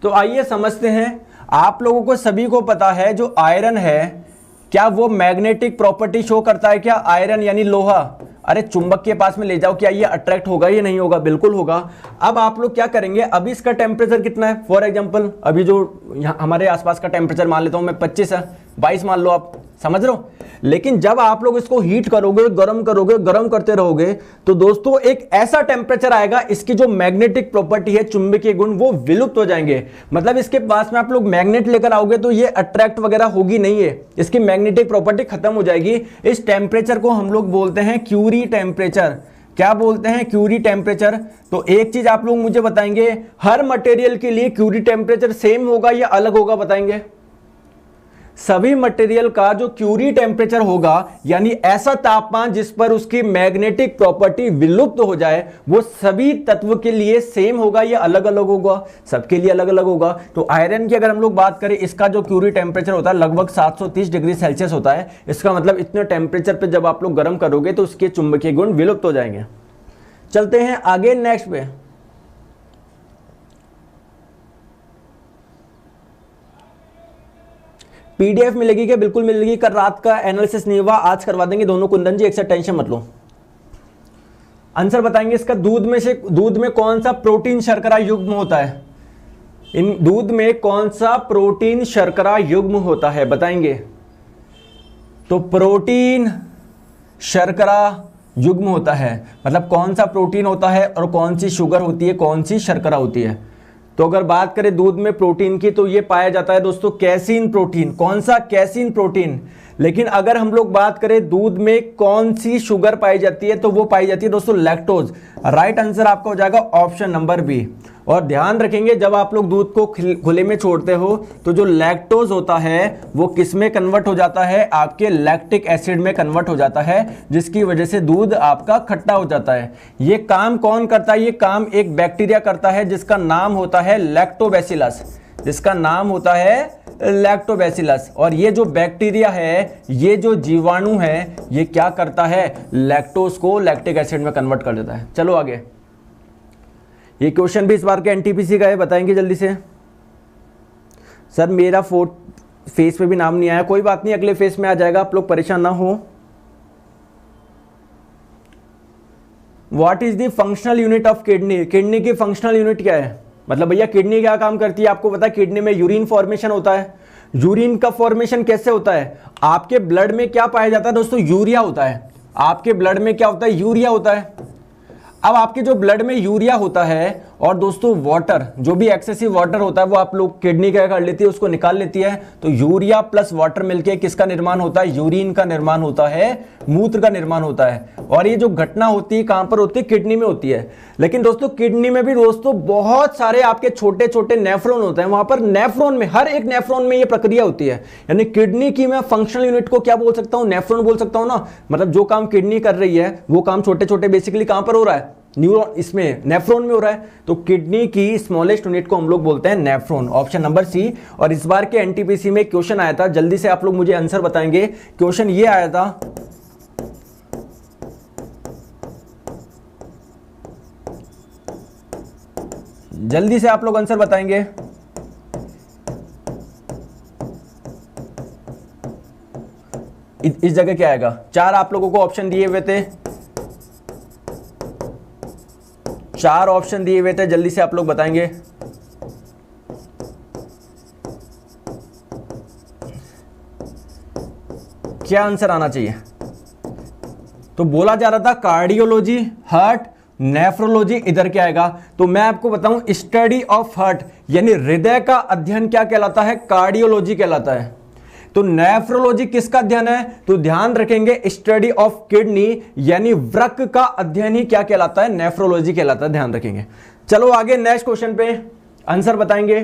तो आइए समझते हैं। आप लोगों को सभी को पता है जो आयरन है, क्या वो मैग्नेटिक प्रॉपर्टी शो करता है क्या? आयरन यानी लोहा, अरे चुंबक के पास में ले जाओ, क्या ये अट्रैक्ट होगा या नहीं होगा? बिल्कुल होगा। अब आप लोग क्या करेंगे, अभी इसका टेम्परेचर कितना है? फॉर एग्जांपल अभी जो यहाँ हमारे आसपास का टेम्परेचर मान लेता हूं मैं 25 है, 22 मान लो, आप समझ रहे हो। लेकिन जब आप लोग इसको हीट करोगे, गर्म करोगे, गर्म करते रहोगे, तो दोस्तों एक ऐसा टेम्परेचर आएगा, इसकी जो मैग्नेटिक प्रॉपर्टी है, चुंबकीय गुण, वो विलुप्त हो जाएंगे। मतलब इसके पास में आप लोग मैग्नेट लेकर आओगे तो ये अट्रैक्ट वगैरह होगी नहीं है, इसकी मैग्नेटिक प्रॉपर्टी खत्म हो जाएगी। इस टेम्परेचर को हम लोग बोलते हैं क्यूरी टेम्परेचर। क्या बोलते हैं? Curie temperature. तो एक चीज आप लोग मुझे बताएंगे, हर मटेरियल के लिए क्यूरी टेम्परेचर सेम होगा या अलग होगा? बताएंगे। सभी मटेरियल का जो क्यूरी टेम्परेचर होगा, यानी ऐसा तापमान जिस पर उसकी मैग्नेटिक प्रॉपर्टी विलुप्त हो जाए, वो सभी तत्व के लिए सेम होगा या अलग अलग होगा? सबके लिए अलग अलग होगा। तो आयरन की अगर हम लोग बात करें, इसका जो क्यूरी टेम्परेचर होता है लगभग 730 डिग्री सेल्सियस होता है। इसका मतलब इतने टेम्परेचर पर जब आप लोग गर्म करोगे तो उसके चुंबकीय गुण विलुप्त हो जाएंगे। चलते हैं आगे नेक्स्ट पे। पीडीएफ मिलेगी क्या? बिल्कुल मिलेगी। कल रात का एनालिसिस नहीं हुआ, आज करवा देंगे दोनों। कुंदन जी एक से टेंशन मत लो। आंसर बताएंगे इसका। दूध में कौन सा प्रोटीन शर्करा युग्म होता है? इन दूध में कौन सा प्रोटीन शर्करा युग्म होता है? बताएंगे। तो प्रोटीन शर्करा युग्म होता है, मतलब कौन सा प्रोटीन होता है और कौन सी शुगर होती है, कौन सी शर्करा होती है। तो अगर बात करें दूध में प्रोटीन की, तो ये पाया जाता है दोस्तों कैसीन प्रोटीन। कौन सा? Casein protein. लेकिन अगर हम लोग बात करें दूध में कौन सी शुगर पाई जाती है, तो वो पाई जाती है दोस्तों लैक्टोज। राइट आंसर आपका हो जाएगा ऑप्शन नंबर बी। और ध्यान रखेंगे, जब आप लोग दूध को खुले में छोड़ते हो तो जो लैक्टोज होता है वो किस में कन्वर्ट हो जाता है? आपके लैक्टिक एसिड में कन्वर्ट हो जाता है, जिसकी वजह से दूध आपका खट्टा हो जाता है। ये काम कौन करता है? ये काम एक बैक्टीरिया करता है जिसका नाम होता है लैक्टोबैसिलस। जिसका नाम होता है लैक्टोबैसिलस। और ये जो बैक्टीरिया है, ये जो जीवाणु है, ये क्या करता है? लैक्टोज को लैक्टिक एसिड में कन्वर्ट कर देता है। चलो आगे। ये क्वेश्चन भी इस बार के एनटीपीसी का है, बताएंगे जल्दी से। सर मेरा फेस पे भी नाम नहीं आया, कोई बात नहीं, अगले फेस में आ जाएगा, आप लोग परेशान ना हो। What is the functional unit of kidney? Kidney की फंक्शनल यूनिट क्या है? मतलब भैया किडनी क्या काम करती है? आपको पता है किडनी में यूरिन फॉर्मेशन होता है। यूरिन का फॉर्मेशन कैसे होता है? आपके ब्लड में क्या पाया जाता है दोस्तों? यूरिया होता है। आपके ब्लड में क्या होता है? यूरिया होता है। अब आपके जो ब्लड में यूरिया होता है और दोस्तों वाटर, जो भी एक्सेसिव वाटर होता है वो आप लोग किडनी क्या कर लेती है? उसको निकाल लेती है। तो यूरिया प्लस वाटर मिलके किसका निर्माण होता है? यूरिन का निर्माण होता है, मूत्र का निर्माण होता है। और ये जो घटना होती है कहां पर होती है? किडनी में होती है। लेकिन दोस्तों किडनी में भी दोस्तों बहुत सारे आपके छोटे छोटे नेफ्रॉन होते हैं। वहां पर नेफ्रॉन में, हर एक नेफ्रॉन में ये प्रक्रिया होती है। यानी किडनी की मैं फंक्शनल यूनिट को क्या बोल सकता हूं? नेफ्रॉन बोल सकता हूं ना। मतलब जो काम किडनी कर रही है वो काम छोटे छोटे बेसिकली कहां पर हो रहा है? न्यूरॉन, इसमें नेफ्रॉन में हो रहा है। तो किडनी की स्मॉलेस्ट यूनिट को हम लोग बोलते हैं नेफ्रॉन। ऑप्शन नंबर सी। और इस बार के एनटीपीसी में क्वेश्चन आया था, जल्दी से आप लोग मुझे आंसर बताएंगे। क्वेश्चन ये आया था, जल्दी से आप लोग आंसर बताएंगे। इस जगह क्या आएगा? 4 आप लोगों को ऑप्शन दिए हुए थे, 4 ऑप्शन दिए हुए थे, जल्दी से आप लोग बताएंगे। क्या आंसर आना चाहिए? तो बोला जा रहा था कार्डियोलॉजी, हार्ट, नेफ्रोलॉजी, इधर क्या आएगा? तो मैं आपको बताऊं, स्टडी ऑफ हार्ट यानी हृदय का अध्ययन क्या कहलाता है? कार्डियोलॉजी कहलाता है। तो नेफ्रोलॉजी किसका अध्ययन है? तो ध्यान रखेंगे, स्टडी ऑफ किडनी यानी वृक्क का अध्ययन ही क्या कहलाता है? नेफ्रोलॉजी कहलाता है, ध्यान रखेंगे। चलो आगे नेक्स्ट क्वेश्चन पे आंसर बताएंगे।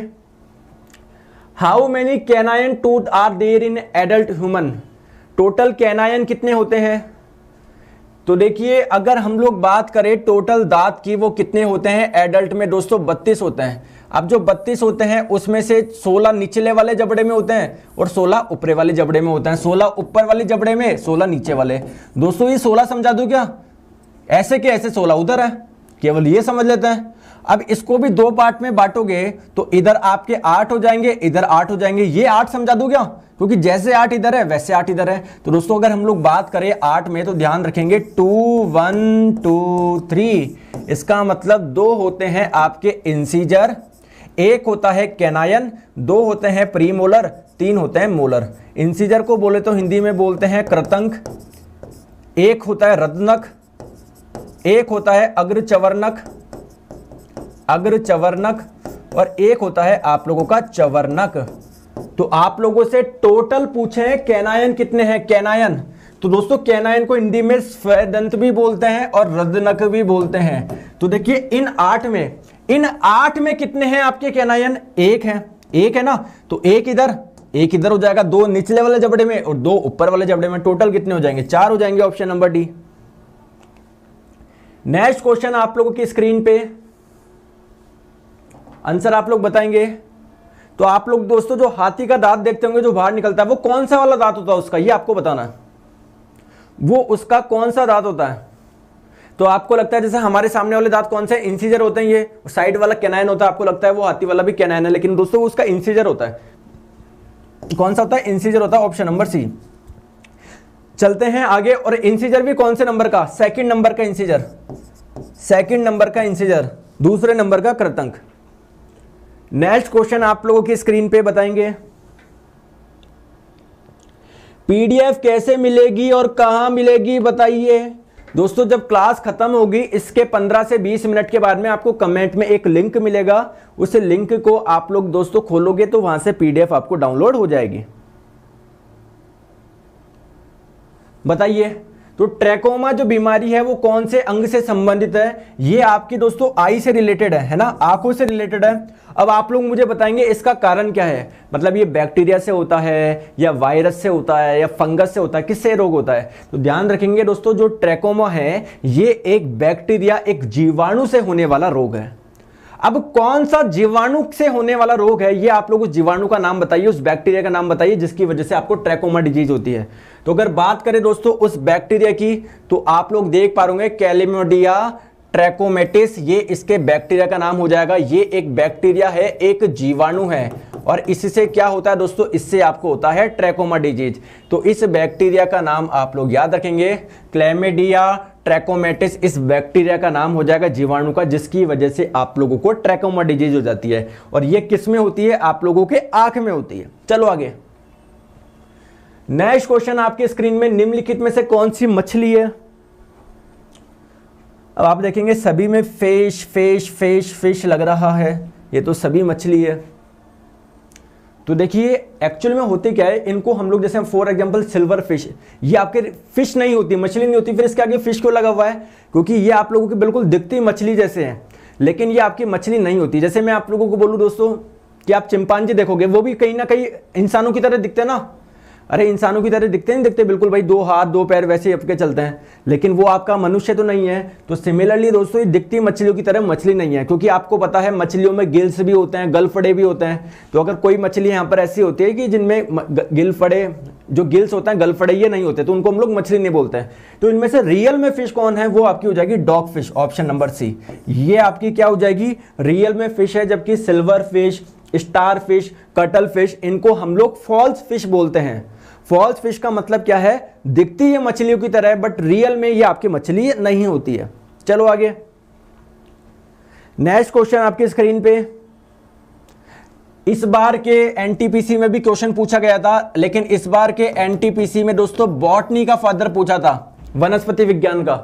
How many canine tooth are there in adult human? Total canine कितने होते हैं? तो देखिए, अगर हम लोग बात करें टोटल दांत की, वो कितने होते हैं एडल्ट में? दोस्तों 32 होते हैं। अब जो 32 होते हैं उसमें से 16 निचले वाले जबड़े में होते हैं और 16 ऊपरे वाले जबड़े में होते हैं। 16 ऊपर वाले जबड़े में, 16 नीचे वाले। दोस्तों ये 16 समझा दूं क्या? ऐसे के ऐसे 16 उधर है, केवल ये समझ लेते हैं। अब इसको भी दो पार्ट में बांटोगे तो इधर आपके 8 हो जाएंगे, इधर 8 हो जाएंगे। ये 8 समझा दूं क्या? क्योंकि जैसे 8 इधर है वैसे 8 इधर है। तो दोस्तों अगर हम लोग बात करें 8 में तो ध्यान रखेंगे 2 1 2 3। इसका मतलब 2 होते हैं आपके इंसीजर, 1 होता है कैनायन, 2 होते हैं प्रीमोलर, 3 होते हैं मोलर। इंसीजर को बोले तो हिंदी में बोलते हैं कृतंक, 1 होता है रद्नक, 1 होता है अग्रचवर्णक और 1 होता है आप लोगों का चवर्णक। तो आप लोगों से टोटल पूछे हैं कैनायन कितने हैं। कैनायन, तो दोस्तों कैनायन को हिंदी में स्वेदंत भी बोलते हैं और रद्नक भी बोलते हैं। तो देखिए इन 8 में कितने हैं आपके कैनायन? 1 है ना। तो 1 इधर हो जाएगा, 2 निचले वाले जबड़े में और 2 ऊपर वाले जबड़े में। टोटल कितने हो जाएंगे? 4 हो जाएंगे। Option number D. Next question आप लोगों की स्क्रीन पे, आंसर आप लोग बताएंगे। तो आप लोग दोस्तों जो हाथी का दांत देखते होंगे जो बाहर निकलता है, वो कौन सा वाला दांत होता है उसका, ये आपको बताना है। वो उसका कौन सा दांत होता है? तो आपको लगता है जैसे हमारे सामने वाले दांत कौन से इंसीजर होते हैं, ये साइड वाला कैनाइन होता है, आपको लगता है वो हाथी वाला भी कैनाइन है, लेकिन दोस्तों उसका इंसीजर होता है। कौन सा होता है? इंसीजर होता है। Option number C. चलते हैं आगे। और इंसीजर भी कौन से नंबर का? सेकंड नंबर का इंसीजर, दूसरे नंबर का कृतंक। नेक्स्ट क्वेश्चन आप लोगों की स्क्रीन पे बताएंगे, पीडीएफ कैसे मिलेगी और कहां मिलेगी बताइए। दोस्तों जब क्लास खत्म होगी इसके 15 से 20 मिनट के बाद में आपको कमेंट में एक लिंक मिलेगा, उस लिंक को आप लोग दोस्तों खोलोगे तो वहां से पीडीएफ आपको डाउनलोड हो जाएगी। बताइए तो ट्रैकोमा जो बीमारी है वो कौन से अंग से संबंधित है? ये आपकी दोस्तों आई से रिलेटेड है ना, आंखों से रिलेटेड है। अब आप लोग मुझे बताएंगे इसका कारण क्या है, मतलब ये बैक्टीरिया से होता है या वायरस से होता है या फंगस से होता है, किससे रोग होता है? तो ध्यान रखेंगे दोस्तों जो ट्रैकोमा है ये एक बैक्टीरिया, एक जीवाणु से होने वाला रोग है। अब कौन सा जीवाणु से होने वाला रोग है, ये आप लोग उस जीवाणु का नाम बताइए, उस बैक्टीरिया का नाम बताइए जिसकी वजह से आपको ट्रैकोमा डिजीज होती है। तो अगर बात करें दोस्तों उस बैक्टीरिया की, तो आप लोग देख पा रहे क्लैमिडिया ट्रैकोमेटिस, ये इसके बैक्टीरिया का नाम हो जाएगा। ये एक बैक्टीरिया है, एक जीवाणु है, और इससे क्या होता है दोस्तों? इससे आपको होता है ट्रैकोमा डिजीज। तो इस बैक्टीरिया का नाम आप लोग याद रखेंगे, क्लैमिडिया ट्रैकोमेटिस इस बैक्टीरिया का नाम हो जाएगा, जीवाणु का, जिसकी वजह से आप लोगों को ट्रैकोमा डिजीज हो जाती है। और ये किस में होती है? आप लोगों के आंख में होती है। चलो आगे। नेक्स्ट क्वेश्चन आपके स्क्रीन में, निम्नलिखित में से कौन सी मछली है? अब आप देखेंगे सभी में फिश फिश फिश फिश लग रहा है, ये तो सभी मछली है। तो देखिए एक्चुअल में होते क्या है, इनको हम लोग जैसे फॉर एग्जांपल सिल्वर फिश, ये आपके फिश नहीं होती, मछली नहीं होती, फिर इसके आगे फिश क्यों लगा हुआ है? क्योंकि ये आप लोगों की बिल्कुल दिखती मछली जैसे है, लेकिन ये आपकी मछली नहीं होती। जैसे मैं आप लोगों को बोलूं दोस्तों कि आप चिंपांजी देखोगे, वो भी कहीं ना कहीं इंसानों की तरह दिखते हैं ना। अरे इंसानों की तरह दिखते नहीं दिखते? बिल्कुल भाई, 2 हाथ 2 पैर वैसे ही अपके चलते हैं, लेकिन वो आपका मनुष्य तो नहीं है। तो सिमिलरली दोस्तों ये दिखती मछलियों की तरह मछली नहीं है, क्योंकि आपको पता है मछलियों में गिल्स भी होते हैं, गलफड़े भी होते हैं। तो अगर कोई मछली यहाँ पर ऐसी होती है कि जिनमें गिलफड़े, जो गिल्स होते हैं गलफड़े ये नहीं होते, तो उनको हम लोग मछली नहीं बोलते हैं। तो इनमें से रियल में फिश कौन है? वो आपकी हो जाएगी dog fish. Option number C, ये आपकी क्या हो जाएगी? रियल में फिश है। जबकि silver fish, star fish, cuttle fish, इनको हम लोग फॉल्स फिश बोलते हैं। फॉल्स फिश का मतलब क्या है? दिखती है मछलियों की तरह, बट रियल में ये आपकी मछली नहीं होती है। चलो आगे। नेक्स्ट क्वेश्चन आपकी स्क्रीन पे, इस बार के एनटीपीसी में भी क्वेश्चन पूछा गया था, लेकिन इस बार के एनटीपीसी में दोस्तों बॉटनी का फादर पूछा था, वनस्पति विज्ञान का।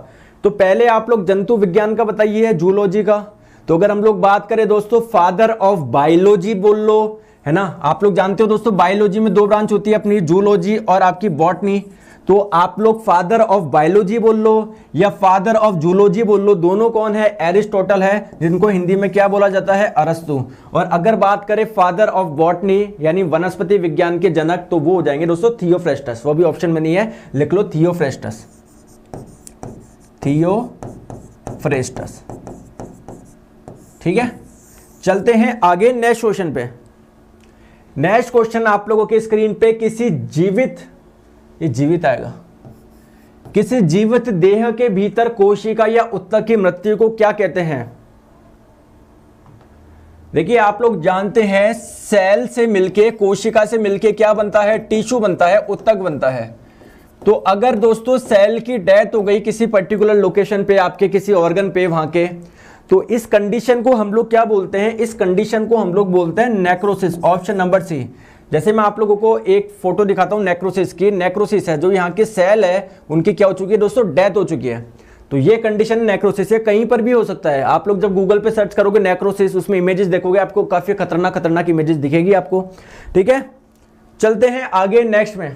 तो पहले आप लोग जंतु विज्ञान का बताइए, जूलॉजी का। तो अगर हम लोग बात करें दोस्तों, फादर ऑफ बायोलॉजी बोल लो, है ना। आप लोग जानते हो दोस्तों बायोलॉजी में 2 ब्रांच होती है अपनी, जूलॉजी और आपकी बॉटनी। तो आप लोग फादर ऑफ बायोलॉजी बोल लो या फादर ऑफ जूलॉजी बोल लो, दोनों कौन है? एरिस्टोटल है, जिनको हिंदी में क्या बोला जाता है? अरस्तु। और अगर बात करें फादर ऑफ बॉटनी यानी वनस्पति विज्ञान के जनक, तो वो हो जाएंगे दोस्तों थियोफ्रेस्टस। वो भी ऑप्शन में नहीं है, लिख लो थियोफ्रेस्टस। थियोफ्रेस्टस, ठीक है। चलते हैं आगे नेक्स्ट क्वेश्चन पे। नेक्स्ट क्वेश्चन आप लोगों के स्क्रीन पे, किसी जीवित, ये जीवित आएगा, किसी जीवित देह के भीतर कोशिका या ऊतक की मृत्यु को क्या कहते हैं? देखिए आप लोग जानते हैं सेल से मिलके, कोशिका से मिलके क्या बनता है? टिश्यू बनता है, ऊतक बनता है। तो अगर दोस्तों सेल की डेथ हो गई किसी पर्टिकुलर लोकेशन पे, आपके किसी ऑर्गन पे वहां के, तो इस कंडीशन को हम लोग क्या बोलते हैं? इस कंडीशन को हम लोग बोलते हैं नेक्रोसिस। ऑप्शन नंबर सी। जैसे मैं आप लोगों को एक फोटो दिखाता हूं नेक्रोसिस की। नेक्रोसिस है जो यहाँ के सेल है उनकी क्या हो चुकी है दोस्तों? डेथ हो चुकी है। तो ये कंडीशन नेक्रोसिस है। कहीं पर भी हो सकता है। आप लोग जब गूगल पे सर्च करोगे नेक्रोसिस, उसमें इमेजेस देखोगे, आपको काफी खतरनाक इमेजेस दिखेगी आपको। ठीक है, चलते हैं आगे नेक्स्ट में।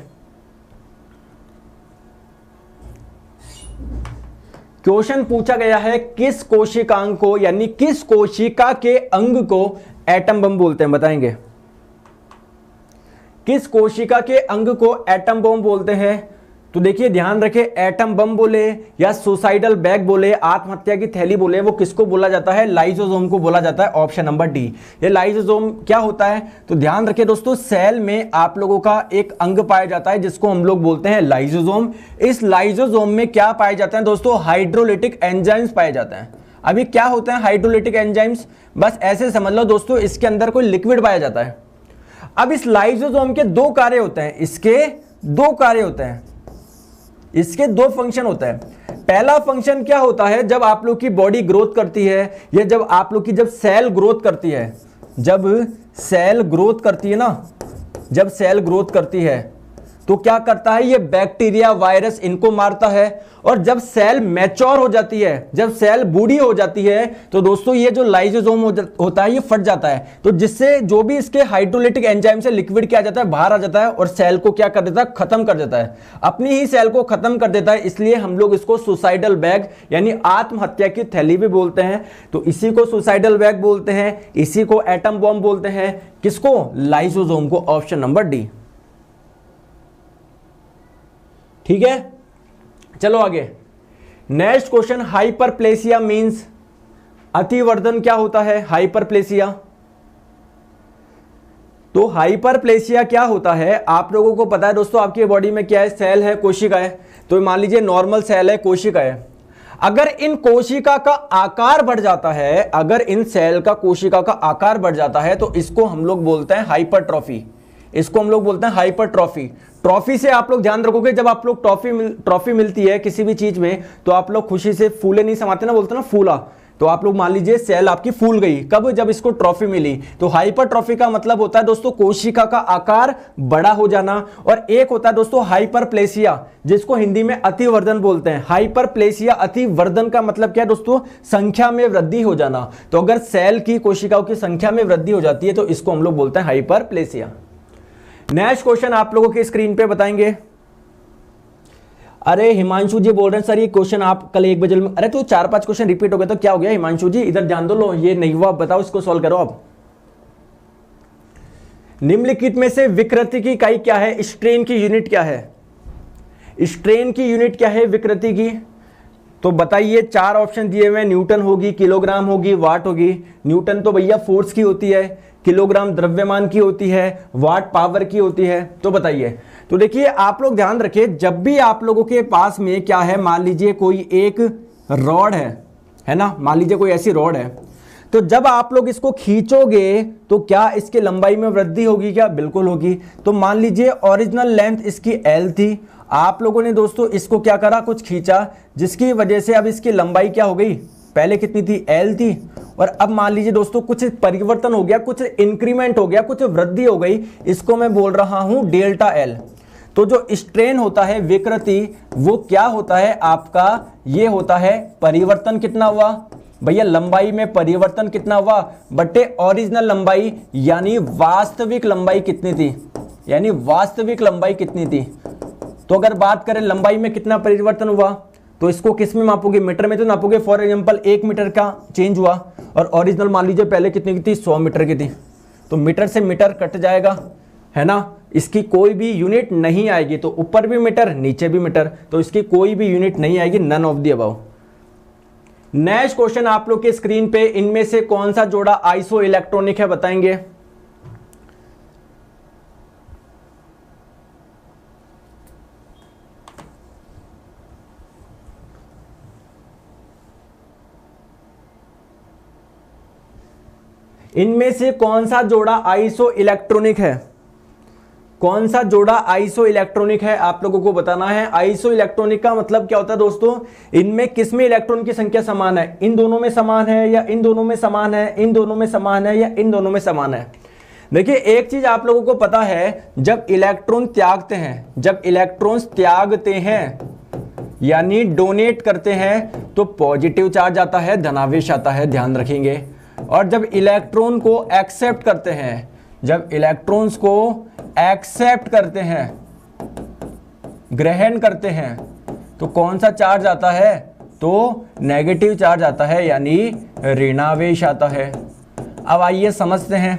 क्वेश्चन पूछा गया है किस कोशिकांग को, यानी किस कोशिका के अंग को एटम बम बोलते हैं? बताएंगे किस कोशिका के अंग को एटम बम बोलते हैं? तो देखिए ध्यान रखें, एटम बम बोले या सुसाइडल बैग बोले, आत्महत्या की थैली बोले, वो किसको बोला जाता है? लाइसोसोम को बोला जाता है। Option number D. ये लाइसोसोम क्या होता है? तो ध्यान रखें दोस्तों, सेल में आप लोगों का एक अंग पाया जाता है जिसको हम लोग बोलते हैं लाइसोसोम। इस लाइसोसोम में क्या पाए जाते हैं दोस्तों? हाइड्रोलिटिक एंजाइम्स पाए जाते हैं। अभी क्या होते हैं हाइड्रोलिटिक एंजाइम्स? बस ऐसे समझ लो दोस्तों, इसके अंदर कोई लिक्विड पाया जाता है। अब इस लाइसोसोम के दो कार्य होते हैं, इसके दो कार्य होते हैं, इसके दो फंक्शन होता है। पहला फंक्शन क्या होता है? जब आप लोग की बॉडी ग्रोथ करती है, या जब आप लोग की जब सेल ग्रोथ करती है, जब सेल ग्रोथ करती है ना, जब सेल ग्रोथ करती है तो क्या करता है? ये बैक्टीरिया, वायरस इनको मारता है। और जब सेल मैच्योर हो जाती है, जब सेल बूढ़ी हो जाती है, तो दोस्तों ये जो लाइसोसोम होता है ये फट जाता है। तो जिससे जो भी इसके हाइड्रोलिटिक एंजाइम से लिक्विड क्या आ जाता है? बाहर आ जाता है और सेल को क्या कर देता है? खत्म कर देता है, अपनी ही सेल को खत्म कर देता है। इसलिए हम लोग इसको सुसाइडल बैग यानी आत्महत्या की थैली भी बोलते हैं। तो इसी को सुसाइडल बैग बोलते हैं, इसी को एटम बॉम्ब बोलते हैं। किसको? लाइसोसोम को। Option number D. ठीक है, चलो आगे नेक्स्ट क्वेश्चन। हाइपरप्लेसिया मींस अतिवर्धन क्या होता है? हाइपरप्लेसिया। तो हाइपरप्लेसिया क्या होता है? आप लोगों को पता है दोस्तों, आपकी बॉडी में क्या है? सेल है, कोशिका है। तो मान लीजिए नॉर्मल सेल है, कोशिका है। अगर इन कोशिका का आकार बढ़ जाता है, अगर इन सेल का कोशिका का आकार बढ़ जाता है, तो इसको हम लोग बोलते हैं हाइपरट्रॉफी। इसको हम लोग बोलते हैं हाइपरट्रॉफी। ट्रॉफी से आप लोग ध्यान रखोगे, जब आप लोग ट्रॉफी मिलती है किसी भी चीज में, तो आप लोग खुशी से फूले नहीं समाते ना, बोलते ना फूला। तो आप लोग मान लीजिए सेल आपकी फूल गई, कब? जब इसको ट्रॉफी मिली। तो हाइपरट्रॉफी का मतलब होता है दोस्तों कोशिका का आकार बड़ा हो जाना। और एक होता है दोस्तों हाइपरप्लेसिया, जिसको हिंदी में अतिवर्धन बोलते हैं। हाइपरप्लेसिया, अतिवर्धन का मतलब क्या है दोस्तों? संख्या में वृद्धि हो जाना। तो अगर सेल की, कोशिकाओं की संख्या में वृद्धि हो जाती है तो इसको हम लोग बोलते हैं हाइपरप्लेसिया। नेक्स्ट क्वेश्चन आप लोगों के स्क्रीन पे बताएंगे। अरे हिमांशु जी बोल रहे हैं सर ये क्वेश्चन आप कल 1 बजे में, अरे तो 4-5 क्वेश्चन रिपीट हो गए तो क्या हो गया हिमांशु जी? इधर ध्यान दो, लो ये नहीं हुआ, बताओ इसको सॉल्व करो आप। निम्नलिखित में से विकृति की इकाई क्या है? स्ट्रेन की यूनिट क्या है? स्ट्रेन की यूनिट क्या है विकृति की? तो बताइए, 4 ऑप्शन दिए हुए हैं। न्यूटन होगी, किलोग्राम होगी, वाट होगी। न्यूटन तो भैया फोर्स की होती है, किलोग्राम द्रव्यमान की होती है, वाट पावर की होती है। तो बताइए। तो देखिए आप लोग ध्यान रखिए, जब भी आप लोगों के पास में क्या है, मान लीजिए कोई एक रॉड है ना, मान लीजिए कोई ऐसी रॉड है, तो जब आप लोग इसको खींचोगे तो क्या इसकी लंबाई में वृद्धि होगी? क्या? बिल्कुल होगी। तो मान लीजिए ओरिजिनल लेंथ इसकी L थी, आप लोगों ने दोस्तों इसको क्या करा? कुछ खींचा, जिसकी वजह से अब इसकी लंबाई क्या हो गई? पहले कितनी थी? L थी, और अब मान लीजिए दोस्तों कुछ परिवर्तन हो गया, कुछ इंक्रीमेंट हो गया, कुछ वृद्धि हो गई। इसको मैं बोल रहा हूं डेल्टा L। तो जो स्ट्रेन होता है, विकृति, वो क्या होता है आपका? ये होता है परिवर्तन। कितना हुआ भैया? लंबाई में परिवर्तन कितना हुआ बटे ओरिजिनल लंबाई, यानी वास्तविक लंबाई कितनी थी? यानी वास्तविक लंबाई कितनी थी? तो अगर बात करें लंबाई में कितना परिवर्तन हुआ, तो इसको किस में मापोगे? मीटर में तो नापोगे। फॉर एग्जांपल 1 मीटर का चेंज हुआ, और ओरिजिनल मान लीजिए पहले कितनी की थी? 100 मीटर की थी। तो मीटर से मीटर कट जाएगा, है ना, इसकी कोई भी यूनिट नहीं आएगी। तो ऊपर भी मीटर, नीचे भी मीटर, तो इसकी कोई भी यूनिट नहीं आएगी। None of the above. Next question आप लोग के स्क्रीन पे, इनमें से कौन सा जोड़ा आइसो इलेक्ट्रॉनिक है, बताएंगे। इनमें से कौन सा जोड़ा आइसो इलेक्ट्रॉनिक है, कौन सा जोड़ा आइसो इलेक्ट्रॉनिक है, आप लोगों को बताना है। आइसो इलेक्ट्रॉनिक का मतलब क्या होता है दोस्तों, इनमें किसमें इलेक्ट्रॉन की संख्या समान है, इन दोनों में समान है या इन दोनों में समान है, इन दोनों में समान है या इन दोनों में समान है। देखिए एक चीज आप लोगों को पता है, जब इलेक्ट्रॉन त्यागते हैं, जब इलेक्ट्रॉन्स त्यागते हैं यानी डोनेट करते हैं, तो पॉजिटिव चार्ज आता है, धनावेश आता है, ध्यान रखेंगे। और जब इलेक्ट्रॉन को एक्सेप्ट करते हैं, जब इलेक्ट्रॉन्स को एक्सेप्ट करते हैं, ग्रहण करते हैं, तो कौन सा चार्ज आता है, तो नेगेटिव चार्ज आता है, यानी ऋणावेश आता है। अब आइए समझते हैं।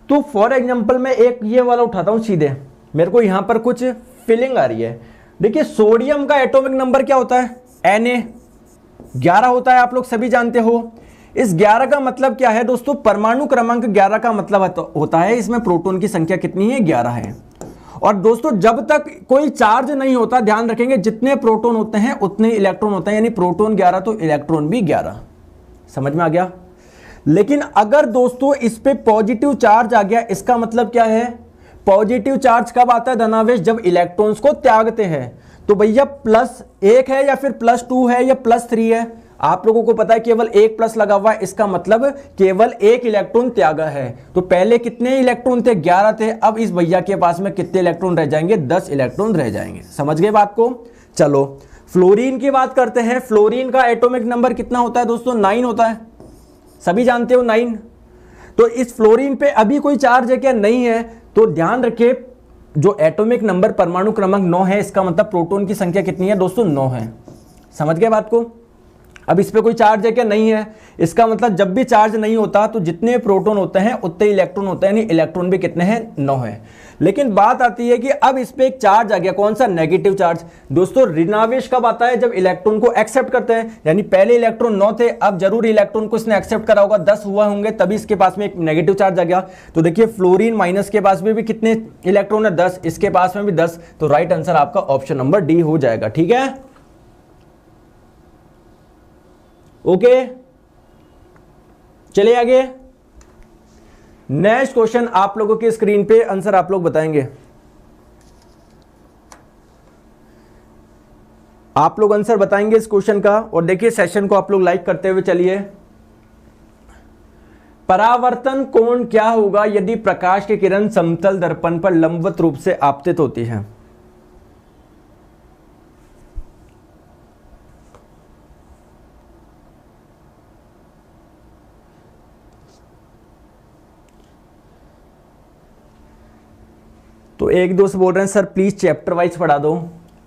तो फॉर एग्जांपल मैं एक ये वाला उठाता हूं सीधे, मेरे को यहां पर कुछ फीलिंग आ रही है। देखिए सोडियम का एटॉमिक नंबर क्या होता है, Na 11 होता है, आप लोग सभी जानते हो। इस 11 का मतलब क्या है दोस्तों, परमाणु क्रमांक 11 का मतलब होता है इसमें प्रोटॉन की संख्या कितनी है, 11 है। और दोस्तों जब तक कोई चार्ज नहीं होता, ध्यान रखेंगे, जितने प्रोटॉन होते हैं उतने इलेक्ट्रॉन होते हैं, यानी प्रोटॉन 11 तो इलेक्ट्रॉन भी 11। समझ में आ गया। लेकिन अगर दोस्तों इस पे पॉजिटिव चार्ज आ गया, इसका मतलब क्या है, पॉजिटिव चार्ज कब आता है, धनावेश, जब इलेक्ट्रॉन्स को त्यागते हैं। तो भैया +1 है या फिर +2 है या +3 है, आप लोगों को पता है केवल एक प्लस लगा हुआ है, इसका मतलब केवल एक इलेक्ट्रॉन त्यागा है। तो पहले कितने इलेक्ट्रॉन थे, 11 थे। अब इस भैया के पास में कितने इलेक्ट्रॉन रह जाएंगे, 10 इलेक्ट्रॉन रह जाएंगे। समझ गए बात को। चलो फ्लोरीन की बात करते हैं। फ्लोरीन का एटॉमिक नंबर कितना होता है दोस्तों, 9 होता है, सभी जानते हो 9। तो इस फ्लोरीन पे अभी कोई चार्ज है क्या, नहीं है। तो ध्यान रखिए जो एटॉमिक नंबर परमाणु क्रमांक 9 है, इसका मतलब प्रोटॉन की संख्या कितनी है दोस्तों, 9 है। समझ गए बात को। अब इस पे कोई चार्ज है क्या, नहीं है। इसका मतलब जब भी चार्ज नहीं होता तो जितने प्रोटॉन होते हैं उतने इलेक्ट्रॉन होते हैं, यानी इलेक्ट्रॉन भी कितने हैं, 9 है। लेकिन बात आती है कि अब इस पे एक चार्ज आ गया, कौन सा, नेगेटिव चार्ज। दोस्तों ऋणावेश कब आता है, जब इलेक्ट्रॉन को एक्सेप्ट करते हैं, यानी पहले इलेक्ट्रॉन 9 थे, अब जरूर इलेक्ट्रॉन को इसने एक्सेप्ट करा होगा, 10 हुआ होंगे, तभी इसके पास में एक नेगेटिव चार्ज आ गया। तो देखिए फ्लोरीन माइनस के पास में भी कितने इलेक्ट्रॉन है, 10, इसके पास में भी 10। तो राइट आंसर आपका ऑप्शन नंबर डी हो जाएगा। ठीक है, ओके चलिए आगे। नेक्स्ट क्वेश्चन आप लोगों के स्क्रीन पे, आंसर आप लोग बताएंगे। आप लोग आंसर बताएंगे इस क्वेश्चन का। और देखिए सेशन को आप लोग लाइक करते हुए चलिए। परावर्तन कोण क्या होगा यदि प्रकाश की किरण समतल दर्पण पर लंबवत रूप से आपतित होती है। तो एक दोस्त बोल रहे हैं सर प्लीज चैप्टर वाइज पढ़ा दो।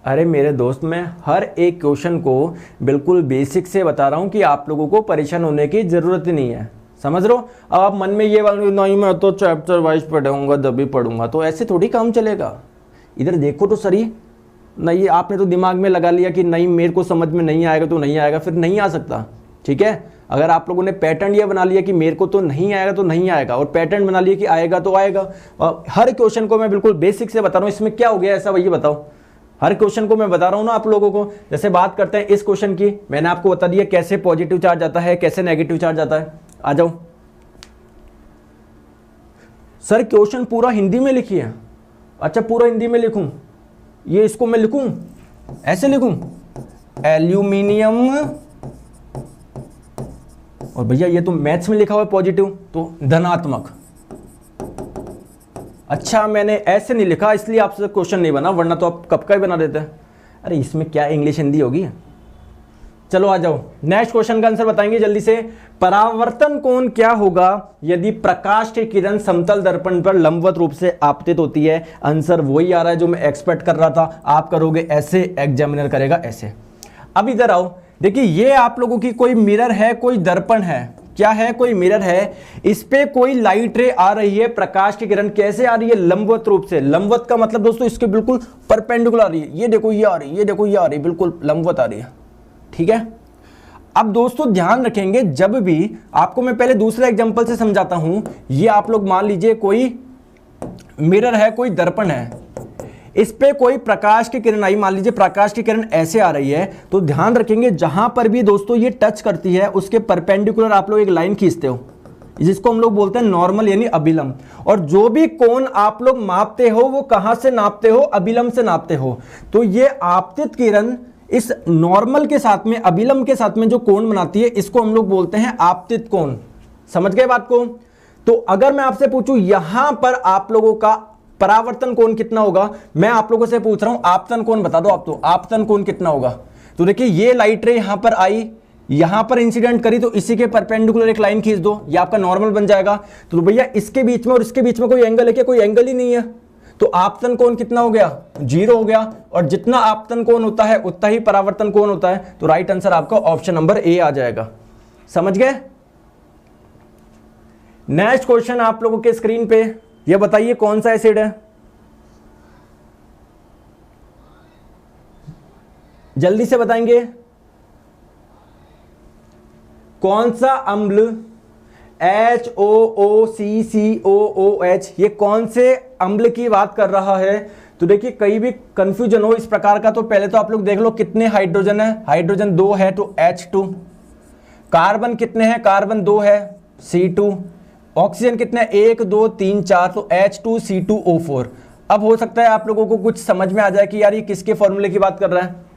अरे मेरे दोस्त, मैं हर एक क्वेश्चन को बिल्कुल बेसिक से बता रहा हूं कि आप लोगों को परेशान होने की जरूरत ही नहीं है। समझ रहे हो। अब आप मन में ये वाला, नहीं मैं तो चैप्टर वाइज पढ़ूंगा तभी पढ़ूंगा, तो ऐसे थोड़ी काम चलेगा। इधर देखो तो सही। नहीं, आपने तो दिमाग में लगा लिया कि नहीं मेरे को समझ में नहीं आएगा तो नहीं आएगा, फिर नहीं आ सकता। ठीक है, अगर आप लोगों ने पैटर्न ये बना लिया कि मेरे को तो नहीं आएगा तो नहीं आएगा, और पैटर्न बना लिया कि आएगा तो आएगा, और हर क्वेश्चन को मैं बिल्कुल बेसिक से बता रहा हूँ, इसमें क्या हो गया ऐसा वही बताओ। हर क्वेश्चन को मैं बता रहा हूँ ना आप लोगों को। जैसे बात करते हैं इस क्वेश्चन की, मैंने आपको बता दिया कैसे पॉजिटिव चार्ज आता है, कैसे नेगेटिव चार्ज आता है। आ जाओ। सर क्वेश्चन पूरा हिंदी में लिखिए। अच्छा पूरा हिंदी में लिखूं, ये इसको मैं लिखूं, ऐसे लिखूं, एल्यूमिनियम, और भैया ये तो मैथ्स में लिखा हुआ है पॉजिटिव, तो धनात्मक। अच्छा मैंने ऐसे नहीं लिखा इसलिए आपसे क्वेश्चन नहीं बना, वरना तो आप कब का ही बना देते हैं। अरे इसमें क्या इंग्लिश हिंदी होगी। चलो आ जाओ, नेक्स्ट क्वेश्चन का आंसर बताएंगे जल्दी से। परावर्तन कोण क्या होगा यदि प्रकाश की किरण समतल दर्पण पर लंबवत रूप से आपतित होती है। आंसर वही आ रहा है जो मैं एक्सपेक्ट कर रहा था। आप करोगे ऐसे, एग्जामिनर करेगा ऐसे। अब इधर आओ, देखिए ये आप लोगों की कोई मिरर है, कोई दर्पण है, क्या है, कोई मिरर है, इस पे कोई लाइट रे आ रही है, प्रकाश की किरण कैसे आ रही है, लंबवत रूप से। लंबवत का मतलब दोस्तों इसके बिल्कुल परपेंडिकुलर आ रही है, ये देखो ये आ रही है, ये देखो ये आ रही है, बिल्कुल लंबवत आ रही है। ठीक है, अब दोस्तों ध्यान रखेंगे, जब भी आपको मैं पहले दूसरे एग्जांपल से समझाता हूं। ये आप लोग मान लीजिए कोई मिरर है, कोई दर्पण है, इस पे कोई प्रकाश की किरण आई, मान लीजिए प्रकाश की किरण ऐसे आ रही है, तो ध्यान रखेंगे जहां पर भी दोस्तों ये टच करती है उसके परपेंडिकुलर आप लोग एक लाइन खींचते हो, जिसको हम लोग बोलते हैं नॉर्मल यानी अभिलंब। और जो भी कोण आप लोग मापते हो वो कहां से नापते हो, अभिलंब से नापते हो। तो ये आपतित किरण इस नॉर्मल के साथ में, अभिलंब के साथ में जो कोण बनाती है, इसको हम लोग बोलते हैं आपतित कोण। समझ गए बात को? तो अगर मैं आपसे पूछूं यहां पर आप लोगों का परावर्तन कोण कितना होगा, मैं आप लोगों से पूछ रहा हूं आपतन कोण बता दो आप, तो आपतन कोण कितना होगा। तो देखिए ये लाइट रे यहां पर आई, यहां पर इंसिडेंट करी, तो इसी के परपेंडिकुलर एक लाइन खींच दो, ये आपका नॉर्मल बन जाएगा। तो भैया इसके बीच में और इसके बीच में कोई एंगल है क्या? कोई एंगल ही नहीं है, तो आपतन कोण कितना हो गया? 0 हो गया। और जितना आपतन कोण होता है उतना ही परावर्तन कोण होता है, तो राइट आंसर आपका ऑप्शन नंबर ए आ जाएगा। समझ गए? नेक्स्ट क्वेश्चन आप लोगों के स्क्रीन पे, ये बताइए कौन सा एसिड है, जल्दी से बताएंगे। कौन सा अम्ल HOOCCOOH, ये कौन से अम्ल की बात कर रहा है? तो देखिए कहीं भी कंफ्यूजन हो इस प्रकार का, तो पहले तो आप लोग देख लो कितने हाइड्रोजन है, हाइड्रोजन 2 है तो H2। कार्बन कितने हैं? कार्बन 2 है C2। ऑक्सीजन कितने हैं? 1 2 3 4 तो H2C2O4। अब हो सकता है आप लोगों को कुछ समझ में आ जाए कि यार ये किसके फॉर्मूले की बात कर रहा है।